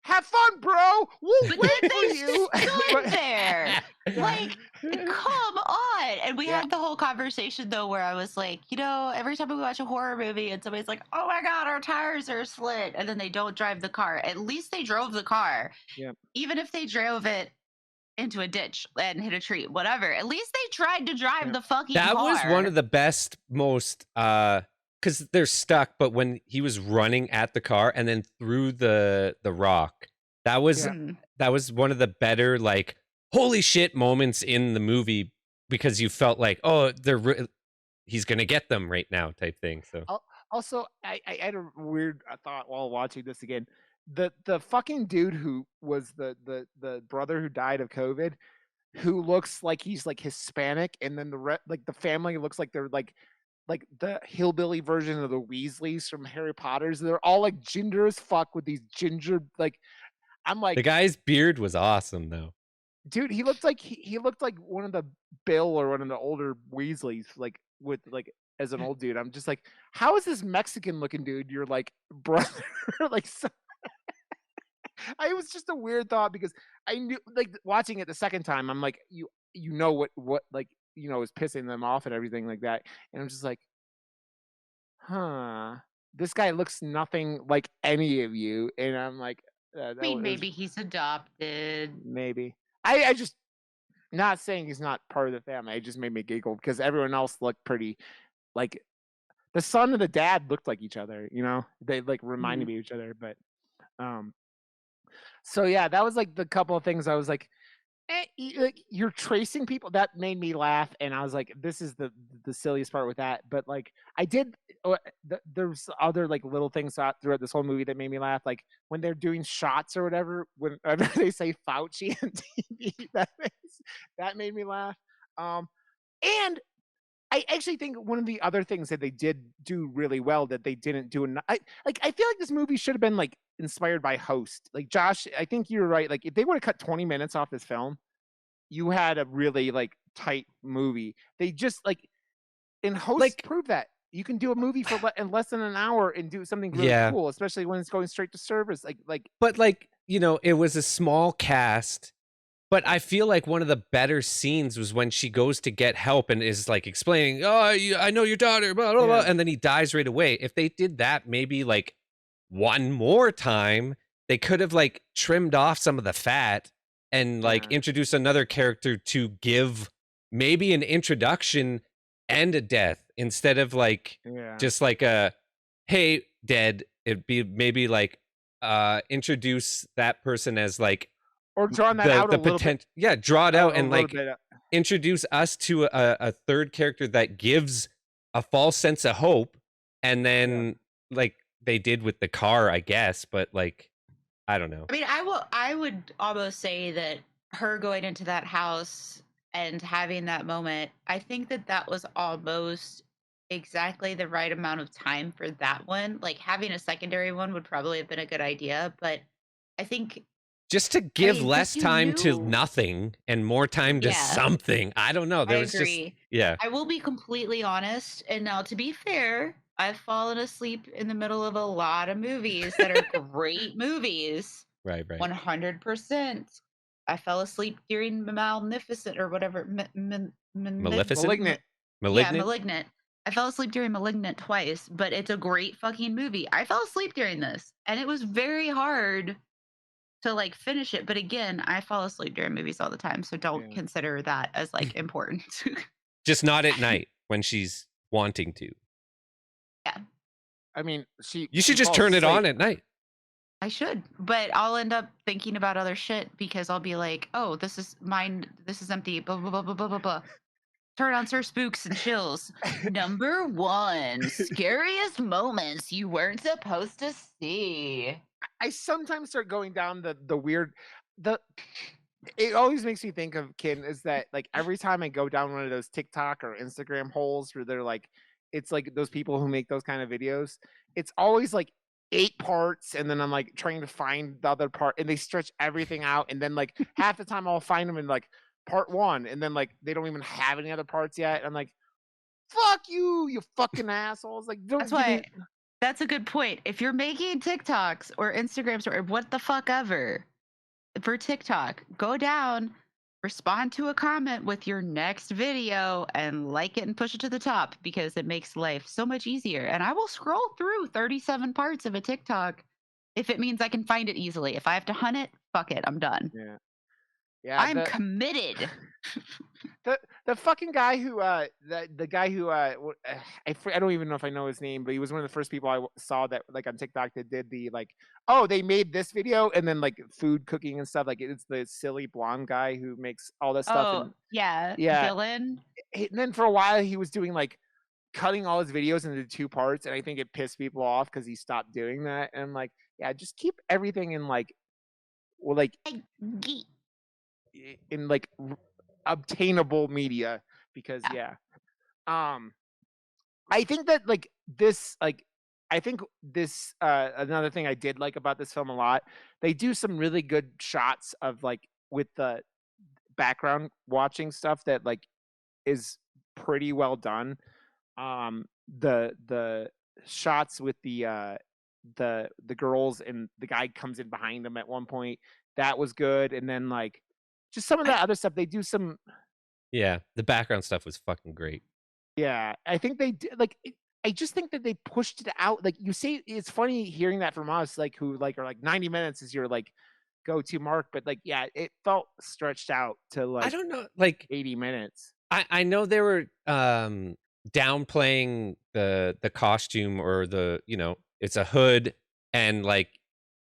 "Have fun, bro. We'll But wait then for they you." stood there. Yeah. Like, come on. And we Yeah. had the whole conversation though where I was like, every time we watch a horror movie and somebody's like, oh my God, our tires are slit. And then they don't drive the car. At least they drove the car. Yep. Even if they drove it into a ditch and hit a tree, whatever. At least they tried to drive Yep. the fucking That car. was one of the best, most because they're stuck, but when he was running at the car and then through the rock, that was Mm. that was one of the better, like, holy shit moments in the movie, because you felt like, oh, he's gonna get them right now type thing. So Also, I had a weird thought while watching this again. The fucking dude who was the brother who died of COVID, who looks like he's like Hispanic, and then like the family looks like they're like the hillbilly version of the Weasleys from Harry Potter's. They're all like ginger as fuck with these ginger like. I'm like, the guy's beard was awesome though. dude, he looked like he looked like one of the Bill or one of the older Weasleys, like with like as an old dude. I'm just like, how is this Mexican looking dude your like brother? Like, so, it was just a weird thought because I knew, like, watching it the second time, I'm like, you know what like is pissing them off and everything like that, and I'm just like, huh, this guy looks nothing like any of you, and I'm like, I mean, maybe he's adopted. maybe. I just, not saying he's not part of the family. It just made me giggle because everyone else looked pretty, like, the son and the dad looked like each other. They like reminded me of each other. But so yeah, that was like the couple of things I was like, like, you're tracing people. That made me laugh, and I was like, this is the silliest part with that. But like, I did. There's other like little things throughout this whole movie that made me laugh, like when they're doing shots or whatever. Whenever they say Fauci on TV, that made me laugh. And I actually think one of the other things that they did do really well that they didn't do enough. I feel like this movie should have been like inspired by Host. Like, Josh, I think you're right. Like, if they would have cut 20 minutes off this film, you had a really like tight movie. They just like in Host Like- proved that you can do a movie for in less than an hour and do something really Yeah. cool, especially when it's going straight to service. Like But like, it was a small cast, but I feel like one of the better scenes was when she goes to get help and is like explaining, "Oh, I know your daughter," blah, blah, blah, Yeah. and then he dies right away. If they did that maybe like one more time, they could have like trimmed off some of the fat and like Yeah. introduced another character to give maybe an introduction and a death, instead of like yeah, just like a, hey, dead. It'd be maybe like introduce that person as like or drawing that out a little bit. yeah, draw it out a and little like bit, introduce us to a third character that gives a false sense of hope, and then like they did with the car, I guess, but like, I don't know. I mean, I would almost say that her going into that house and having that moment, I think that was almost exactly the right amount of time for that one. Like, having a secondary one would probably have been a good idea, but I think Just to give mean, 'cause less you time to knew- nothing and more time to Yeah. something. I don't know. There I was agree. just, yeah. I will be completely honest, and now to be fair, I've fallen asleep in the middle of a lot of movies that are great movies. Right. 100%. I fell asleep during Maleficent or whatever. Maleficent? Malignant. Yeah, Malignant? Malignant. I fell asleep during Malignant twice, but it's a great fucking movie. I fell asleep during this, and it was very hard to like finish it. But again, I fall asleep during movies all the time, so don't Yeah. consider that as like important. Just not at night when she's wanting to. I mean, You should she just falls turn it on asleep. at night. I should, but I'll end up thinking about other shit because I'll be like, oh, this is mine. This is empty. Blah, blah, blah, blah, blah, blah, blah. Turn on Sir Spooks and Chills. Number 1, scariest moments you weren't supposed to see. I sometimes start going down the weird it always makes me think of Ken is that like every time I go down one of those TikTok or Instagram holes where they're like it's like those people who make those kind of videos, it's always like 8 parts, and then I'm like trying to find the other part, and they stretch everything out, and then like half the time I'll find them in like part 1, and then like they don't even have any other parts yet. I'm like, fuck you, you fucking assholes! Like, don't That's give me. why. That's a good point. If you're making TikToks or Instagrams or what the fuck ever for TikTok, go down, respond to a comment with your next video and like it and push it to the top because it makes life so much easier. And I will scroll through 37 parts of a TikTok if it means I can find it easily. If I have to hunt it, fuck it, I'm done. Yeah, yeah. I'm committed. The fucking guy who the guy who I don't even know if I know his name, but he was one of the first people I saw that like on TikTok that did the like, oh, they made this video and then like food cooking and stuff. Like it's the silly blonde guy who makes all this stuff. Oh, And yeah. Yeah. Dylan. and then for a while he was doing like cutting all his videos into 2 parts, and I think it pissed people off because he stopped doing that. And I'm like, yeah, just keep everything in like, well, like in like obtainable media, because Yeah. I think that like this like I think this another thing I did like about this film a lot, they do some really good shots of like with the background watching stuff that like is pretty well done. The shots with the girls and the guy comes in behind them at one point, that was good. And then like just some of that other stuff they do some. Yeah, the background stuff was fucking great. Yeah, I think they did like I just think that they pushed it out. Like you say, it's funny hearing that from us, like who like are like 90 minutes is your like go-to mark, but like yeah, it felt stretched out to I like don't know, like 80 minutes. I know they were downplaying the costume or the, it's a hood and like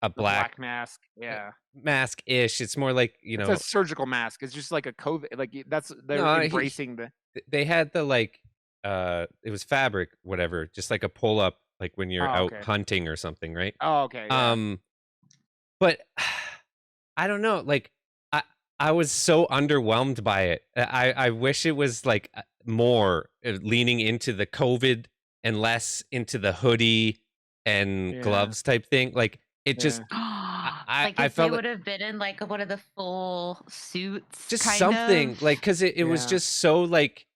a The black black mask. Yeah. mask-ish. It's more like, It's a surgical mask. It's just like a COVID, like that's they're No, embracing the. they had the like it was fabric, whatever, just like a pull up like when you're Oh, out okay. hunting or something, right? Oh, okay. Yeah. But I don't know, like I was so underwhelmed by it. I wish it was like more leaning into the COVID and less into the hoodie and Yeah. gloves type thing. Like it just Like I if felt they like would have been in like one of the full suits, just kind something of. like because it was Yeah. just so like,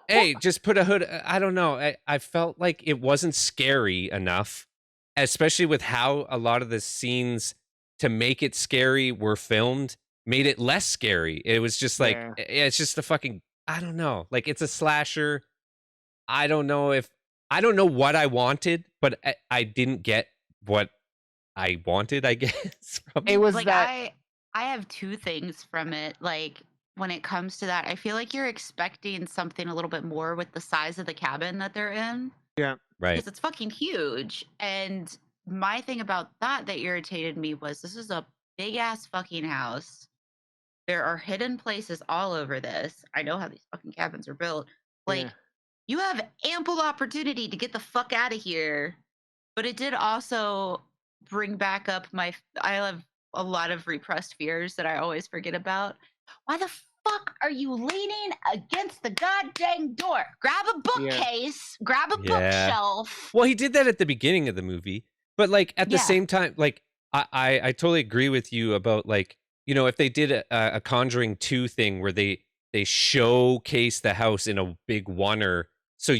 hey, just put a hood. I don't know. I felt like it wasn't scary enough, especially with how a lot of the scenes to make it scary were filmed, made it less scary. It was just like, Yeah. it's just a fucking, I don't know. Like it's a slasher. I don't know what I wanted, but I didn't get what I wanted, I guess. From It was Like that. I have 2 things from it. Like when it comes to that, I feel like you're expecting something a little bit more with the size of the cabin that they're in. Yeah. Right. Because it's fucking huge. And my thing about that irritated me was this is a big ass fucking house. There are hidden places all over this. I know how these fucking cabins are built. Like, Yeah. you have ample opportunity to get the fuck out of here. But it did also bring back up I have a lot of repressed fears that I always forget about. Why the fuck are you leaning against the goddamn door? Grab a bookcase, grab a Yeah. bookshelf. Well, he did that at the beginning of the movie, but like at the Yeah. same time, like I totally agree with you about like, if they did a Conjuring 2 thing where they showcase the house in a big oneer, so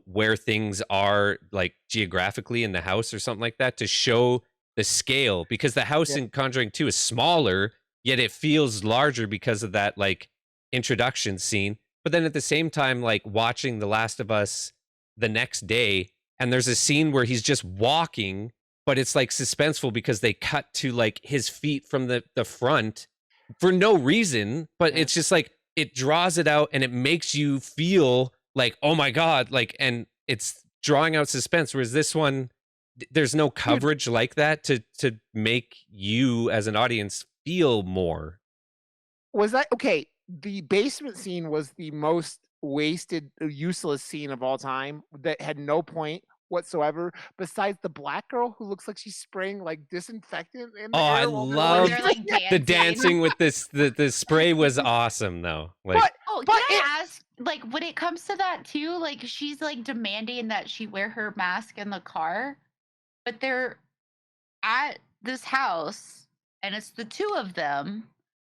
where things are like geographically in the house or something like that to show the scale, because the house Yeah. in Conjuring 2 is smaller, yet it feels larger because of that like introduction scene. But then at the same time, like watching The Last of Us the next day, and there's a scene where he's just walking, but it's like suspenseful because they cut to like his feet from the front for no reason, but Yeah. it's just like it draws it out and it makes you feel like, oh my god, like, and it's drawing out suspense, whereas this one there's no coverage like that to make you as an audience feel more. Was that okay? The basement scene was the most wasted, useless scene of all time that had no point whatsoever. Besides the black girl who looks like she's spraying like disinfectant in the Oh, I air while they're love They're dancing. like the dancing with this. The spray was awesome though. Like, But Oh, But can I ask, like, when it comes to that too, like, she's like demanding that she wear her mask in the car. but they're at this house and it's the two of them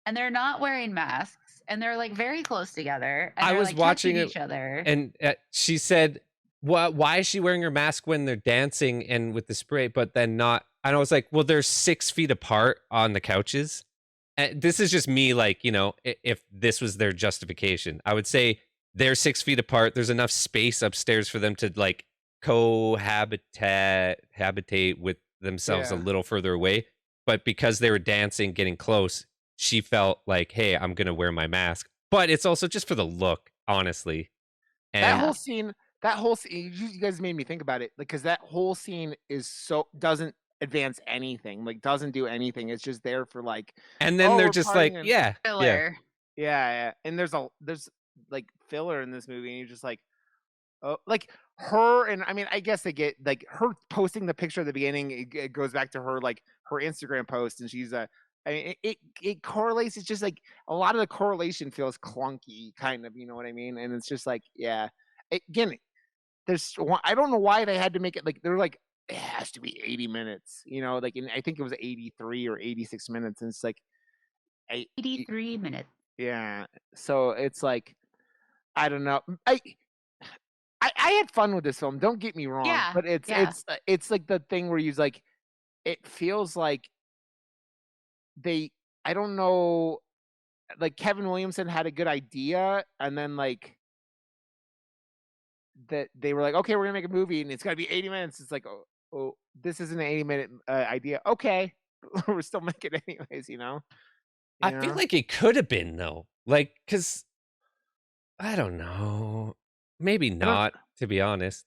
and they're not wearing masks and they're like very close together and I they're was like touching watching it, each other. and she said, why is she wearing her mask when they're dancing and with the spray, but then not?" And I was like, well, they're 6 feet apart on the couches. And this is just me, like, if this was their justification, I would say they're 6 feet apart. There's enough space upstairs for them to like habitate with themselves a Yeah. little further away. But because they were dancing, getting close, she felt like, hey, I'm gonna wear my mask. But it's also just for the look, honestly. That And whole scene, you guys made me think about it, because that whole scene doesn't advance anything, like doesn't do anything. It's just there for like, and then oh, they're we're just like, partying and yeah. Filler. yeah. And there's like filler in this movie, and you're just like, oh, like her, and I mean, I guess they get like her posting the picture at the beginning. It goes back to her like her Instagram post, and she's I mean, it correlates. It's just like a lot of the correlation feels clunky, kind of, you know what I mean? And it's just like, yeah. Again, I don't know why they had to make it like they're like it has to be 80 minutes, like, and I think it was 83 or 86 minutes, and it's like, I, 83 minutes. yeah. So it's like, I don't know. I had fun with this film. Don't get me wrong, Yeah, but yeah. it's like the thing where you like, it feels like they, I don't know, like Kevin Williamson had a good idea, and then like that they were like, okay, we're gonna make a movie, and it's gotta be 80 minutes. It's like, oh, this isn't an 80-minute idea. Okay, we're still making it anyways. I feel like it could have been though, like, because I don't know, maybe I don't. not, to be honest.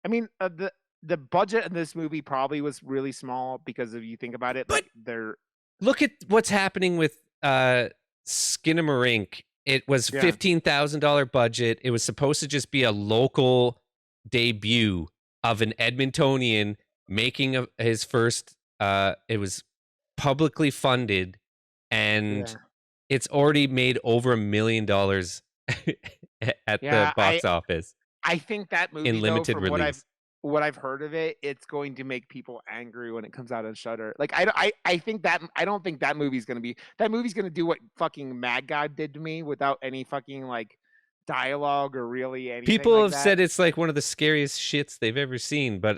I mean, the budget of this movie probably was really small, because if you think about it, But like they're look at what's happening with Skinamarink. It was yeah. $15,000 budget. It was supposed to just be a local debut of an Edmontonian making his first. It was publicly funded, and Yeah. it's already made over $1 million at the Yeah, box office I think that movie, in though, limited from release. what I've heard of it, it's going to make people angry when it comes out on Shudder. Like, I think that I don't think that movie's gonna do what fucking Mad God did to me, without any fucking like dialogue or really anything People like have that. said it's like one of the scariest shits they've ever seen, but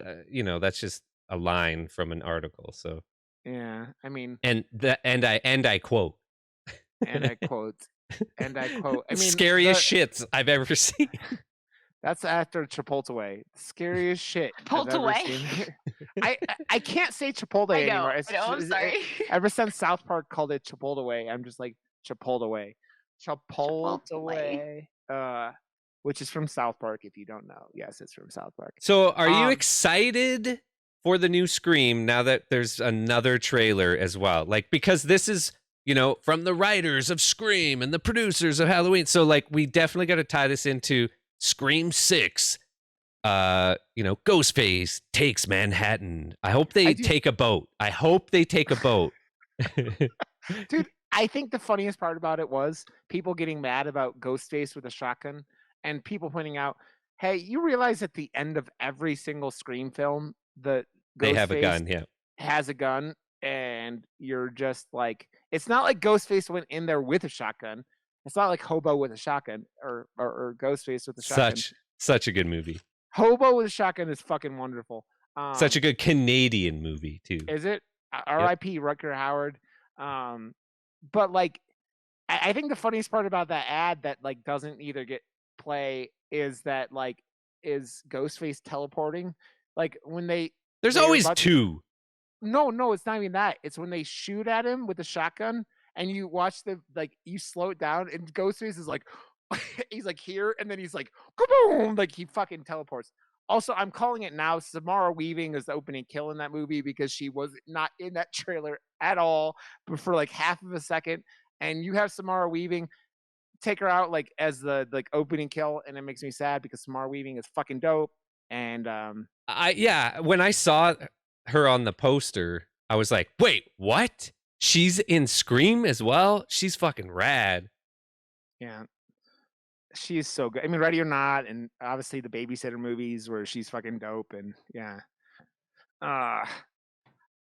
that's just a line from an article. So, Yeah, I mean, and I quote, and I quote, I mean, scariest shits I've ever seen. that's after Chipotle. Scariest shit I've ever Chipotle. seen. I can't say Chipotle I know. anymore. I know, I'm sorry. Ever since South Park called it Chipotle, I'm just like Chipotle. Chipotle. Which is from South Park, if you don't know. Yes, it's from South Park. So, are you excited for the new Scream now that there's another trailer as well? Like, because this is, from the writers of Scream and the producers of Halloween. So, like, we definitely got to tie this into Scream 6. Ghostface takes Manhattan. I hope they take a boat. Dude, I think the funniest part about it was people getting mad about Ghostface with a shotgun, and people pointing out, hey, you realize at the end of every single Scream film, the They have a Ghostface gun, yeah. has a gun, and you're just like, it's not like Ghostface went in there with a shotgun. It's not like Hobo with a shotgun or Ghostface with a shotgun. Such a good movie. Hobo with a shotgun is fucking wonderful. Such a good Canadian movie too. Is it? R.I.P. Rutger Hauer. But like, I think the funniest part about that ad that like doesn't either get play is that like, is Ghostface teleporting? Like when there's always two. No, it's not even that. It's when they shoot at him with a shotgun, and you watch you slow it down, and Ghostface is like, he's like here, and then he's like, kaboom! Like he fucking teleports. Also, I'm calling it now. Samara Weaving is the opening kill in that movie, because she was not in that trailer at all, but for like half of a second. And you have Samara Weaving, take her out like as the like opening kill, and it makes me sad because Samara Weaving is fucking dope. And when I saw her on the poster, I was like, wait, what? She's in Scream as well? She's fucking rad. Yeah. She is so good. I mean, Ready or Not, and obviously the Babysitter movies where she's fucking dope, and yeah. Uh,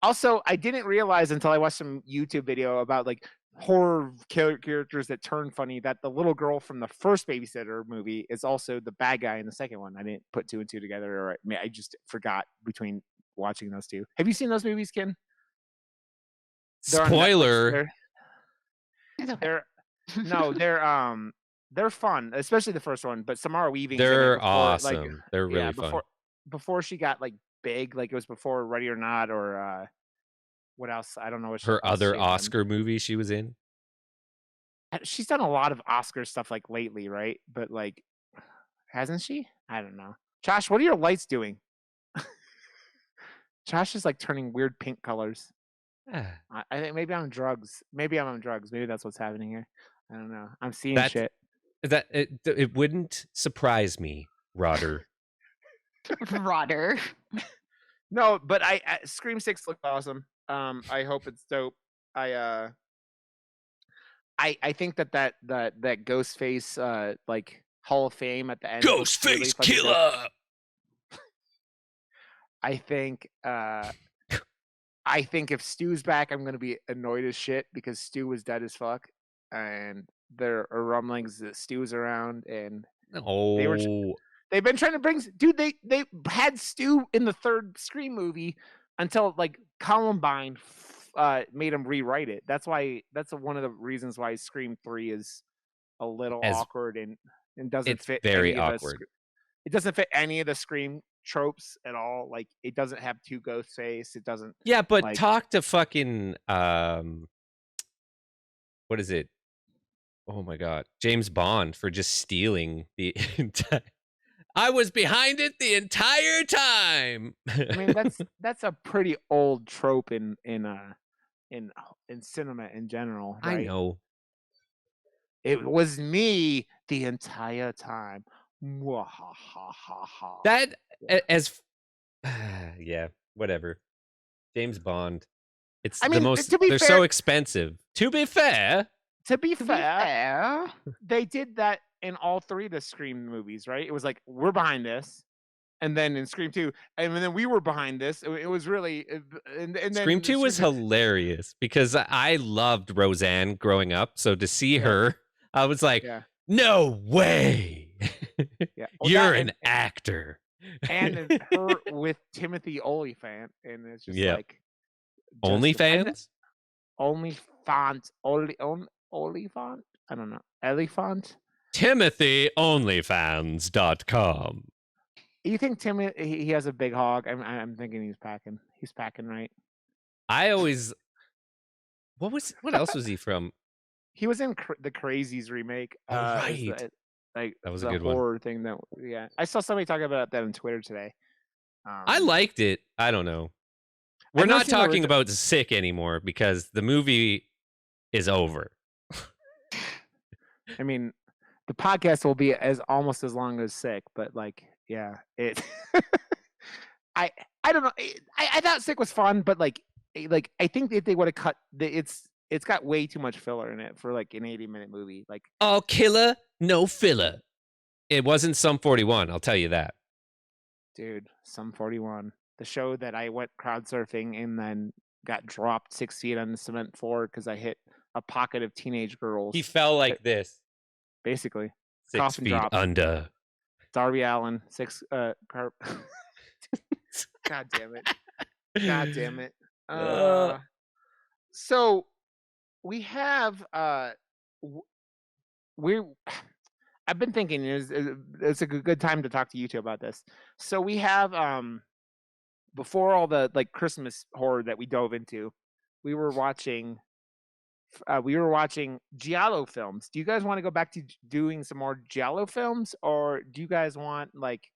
also, I didn't realize until I watched some YouTube video about like horror characters that turn funny that the little girl from the first Babysitter movie is also the bad guy in the second one. I didn't put two and two together, or I just forgot between watching those two. Have you seen those movies, Ken? They're on Netflix. Spoiler. It's okay. They're fun, especially the first one. But Samara Weaving, They're awesome. They're really fun. Before she got like big, like it was before Ready or Not, or what else? I don't know what Her other Oscar movie she was in. She's done a lot of Oscar stuff like lately, right? But like, hasn't she? I don't know. Josh, what are your lights doing? Josh is like turning weird pink colors. I think maybe I'm on drugs. Maybe I'm on drugs. Maybe that's what's happening here. I don't know. I'm seeing shit. That it wouldn't surprise me, Rodder. Rodder. No, but I Scream 6 looked awesome. I hope it's dope. I think that Ghostface like Hall of Fame at the end. Ghostface really Killer. I think if Stu's back, I'm gonna be annoyed as shit because Stu was dead as fuck, and there are rumblings that Stu's around, and they've been trying to bring dude. They had Stu in the third Scream movie until like Columbine made him rewrite it. That's one of the reasons why Scream 3 is a little awkward and doesn't fit. Very awkward. It doesn't fit any of the Scream tropes at all. Like it doesn't have two Ghostface. It doesn't. Yeah, but like, talk to fucking what is it? Oh my god, James Bond for just stealing the entire. I was behind it the entire time. I mean, that's a pretty old trope in cinema in general. Right? I know. It was me the entire time. That as yeah, whatever. James Bond. The most. They're so expensive. To be fair, they did that in all three of the Scream movies, right? It was like we're behind this, and then in Scream 2, and then we were behind this. It was really, and then Scream 2 was hilarious because I loved Roseanne growing up. So to see her, I was like, no way. Yeah. Well, you're an actor. And her with Timothy Olyphant, and it's just like OnlyFans? Olyphant. I don't know. Elephant? TimothyOnlyFans.com. You think he has a big hog? I'm thinking he's packing. He's packing, right? I always. What else was he from? He was in the Crazies remake. Right. That was a good horror thing. I saw somebody talking about that on Twitter today. I liked it. I don't know. We're not talking about Sick anymore because the movie is over. I mean, the podcast will be almost as long as Sick, but like, yeah, it. I don't know. I thought Sick was fun, but like I think that they would have cut it's got way too much filler in it for like an 80-minute movie. Like all killer, no filler. It wasn't Sum 41, I'll tell you that. Dude, Sum 41. The show that I went crowd surfing and then got dropped 6 feet on the cement floor because I hit a pocket of teenage girls. He fell like this. Basically. 6 feet under. Darby Allin, God damn it. God damn it. So we have I've been thinking it's a good time to talk to you two about this. So we have before all the like Christmas horror that we dove into, we were watching Giallo films. Do you guys want to go back to doing some more Giallo films, or do you guys want like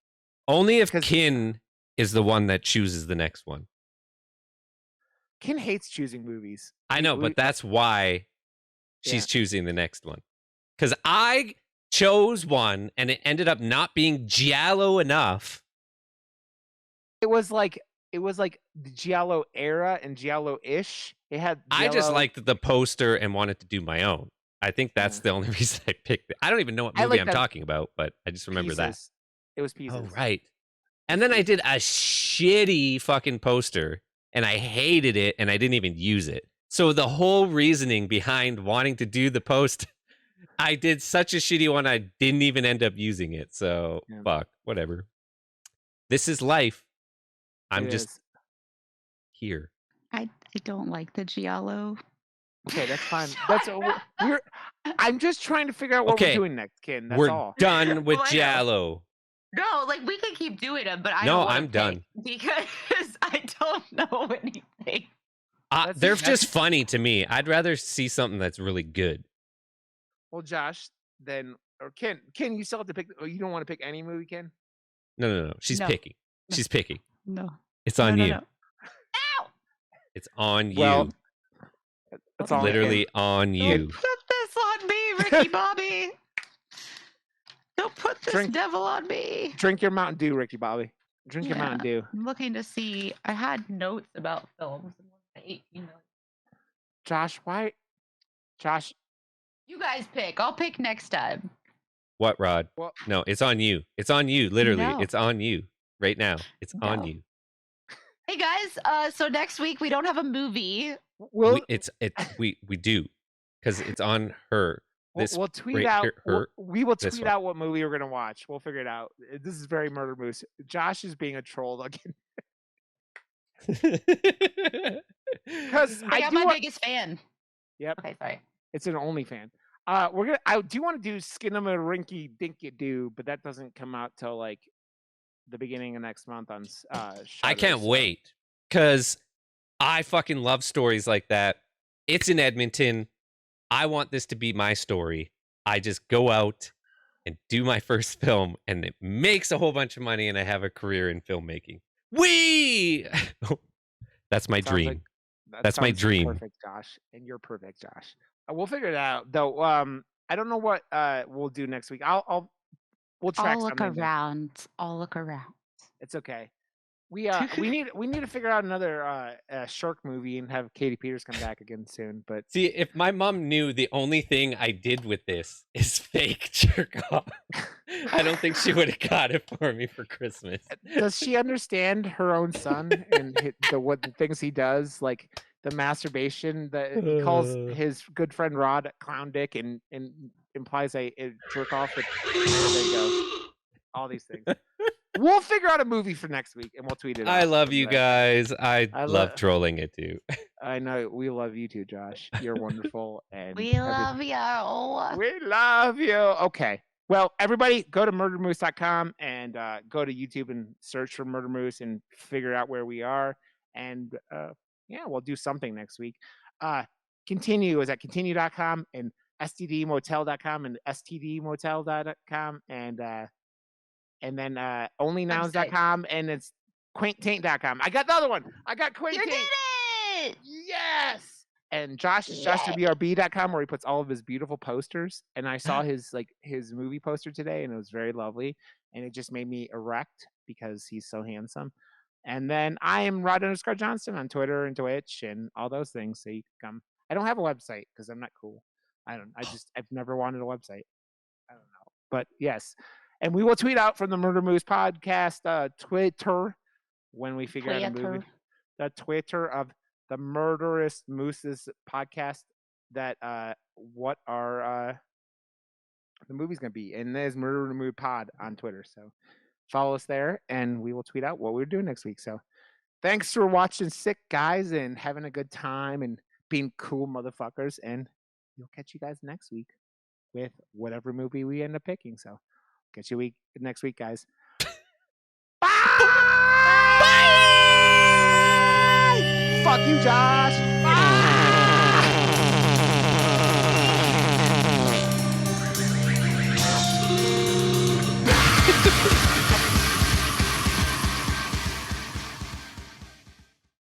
only if Kin is the one that chooses the next one? Kin hates choosing movies. I know, but that's why she's choosing the next one. Because I chose one and it ended up not being Giallo enough. It was like the Giallo era and Giallo-ish. It had Giallo. I just liked the poster and wanted to do my own. I think that's the only reason I picked it. I don't even know what movie I'm talking about, but I just remember that. It was Pieces. Oh, right. And then I did a shitty fucking poster and I hated it and I didn't even use it. So the whole reasoning behind wanting to do the post, I did such a shitty one, I didn't even end up using it. So Yeah. fuck, whatever. This is life. I'm It just is. here. I don't like the Giallo. Okay. That's fine. Shut That's up. we're. I'm just trying to figure out what Okay. we're doing next, Ken. That's We're all. done with Oh, I know. Giallo. No, like we can keep doing them, but I No, don't wanna I'm done. pick because I don't know anything. That's- They're that's- just funny to me. I'd rather see something that's really good. Well, Josh, then or Ken, you still have to pick. Oh, you don't want to pick any movie, Ken? No. She's No. picking. She's picking. No. It's on you. No. Ow! It's on you. Well, It's all Literally on Don't you. put this on me, Ricky Bobby. Don't put this Drink- devil on me. Drink your Mountain Dew, Ricky Bobby. Drink your Yeah. Mountain Dew. I'm looking to see. I had notes about films. And I 18 million. Josh, why? Josh, You guys pick. I'll pick next time. What, Rod? Well- No, it's on you. It's on you. Literally, No. it's on you right now. It's on No. you. Hey guys, so next week we don't have a movie. we'll We do because it's on her. This we'll tweet right out. here, her, we will this tweet one. out what movie we're gonna watch. We'll figure it out. This is very Murder Moose. Josh is being a troll again. Because I got my biggest fan. Yep. Okay, sorry. It's an OnlyFan. We're gonna. I do want to do Skinamarinky Dinky Doo, but that doesn't come out till like the beginning of next month on. I Shudder, can't so- wait because I fucking love stories like that. It's in Edmonton. I want this to be my story. I just go out and do my first film, and it makes a whole bunch of money, and I have a career in filmmaking. Wee! That's my Sounds dream. like- that That's my sounds dream. Perfect, Josh, and you're perfect, Josh. We'll figure it out, though. I don't know what we'll do next week. We'll track I'll look something. around. I'll look around. It's okay. We need to figure out another shark movie and have Katie Peters come back again soon. But See, if my mom knew the only thing I did with this is fake jerk off, I don't think she would have got it for me for Christmas. does she understand her own son and the things he does, like the masturbation that he calls his good friend Rod clown dick and implies a jerk off? With, there you go. All these things. We'll figure out a movie for next week and we'll tweet it out. I love you But guys. I I love lo- trolling it too. I know we love you too, Josh. You're wonderful, and We love you. we love you. Okay. Well, everybody, go to murdermoose.com and go to YouTube and search for Murder Moose and figure out where we are. And yeah, we'll do something next week. Continue is at continue.com and stdmotel.com and stdmotel.com and then onlynouns.com and it's quainttaint.com. I got the other one. I got You quainttaint. did it! Yes. And Josh is joshwrb.com where he puts all of his beautiful posters. And I saw his movie poster today and it was very lovely. And it just made me erect because he's so handsome. And then I am Rod_Johnston on Twitter and Twitch and all those things. So you can come. I don't have a website because I'm not cool. I've never wanted a website. I don't know. But yes. And we will tweet out from the Murder Moose podcast Twitter when we figure out a movie. The Twitter of the Murderous Mooses podcast that what are the movie's gonna be. And there's Murder Moose Pod on Twitter. So follow us there and we will tweet out what we're doing next week. So thanks for watching Sick Guys and having a good time and being cool motherfuckers. And we'll catch you guys next week with whatever movie we end up picking. So catch you next week, guys. Bye! Bye! Fuck you, Josh. Bye!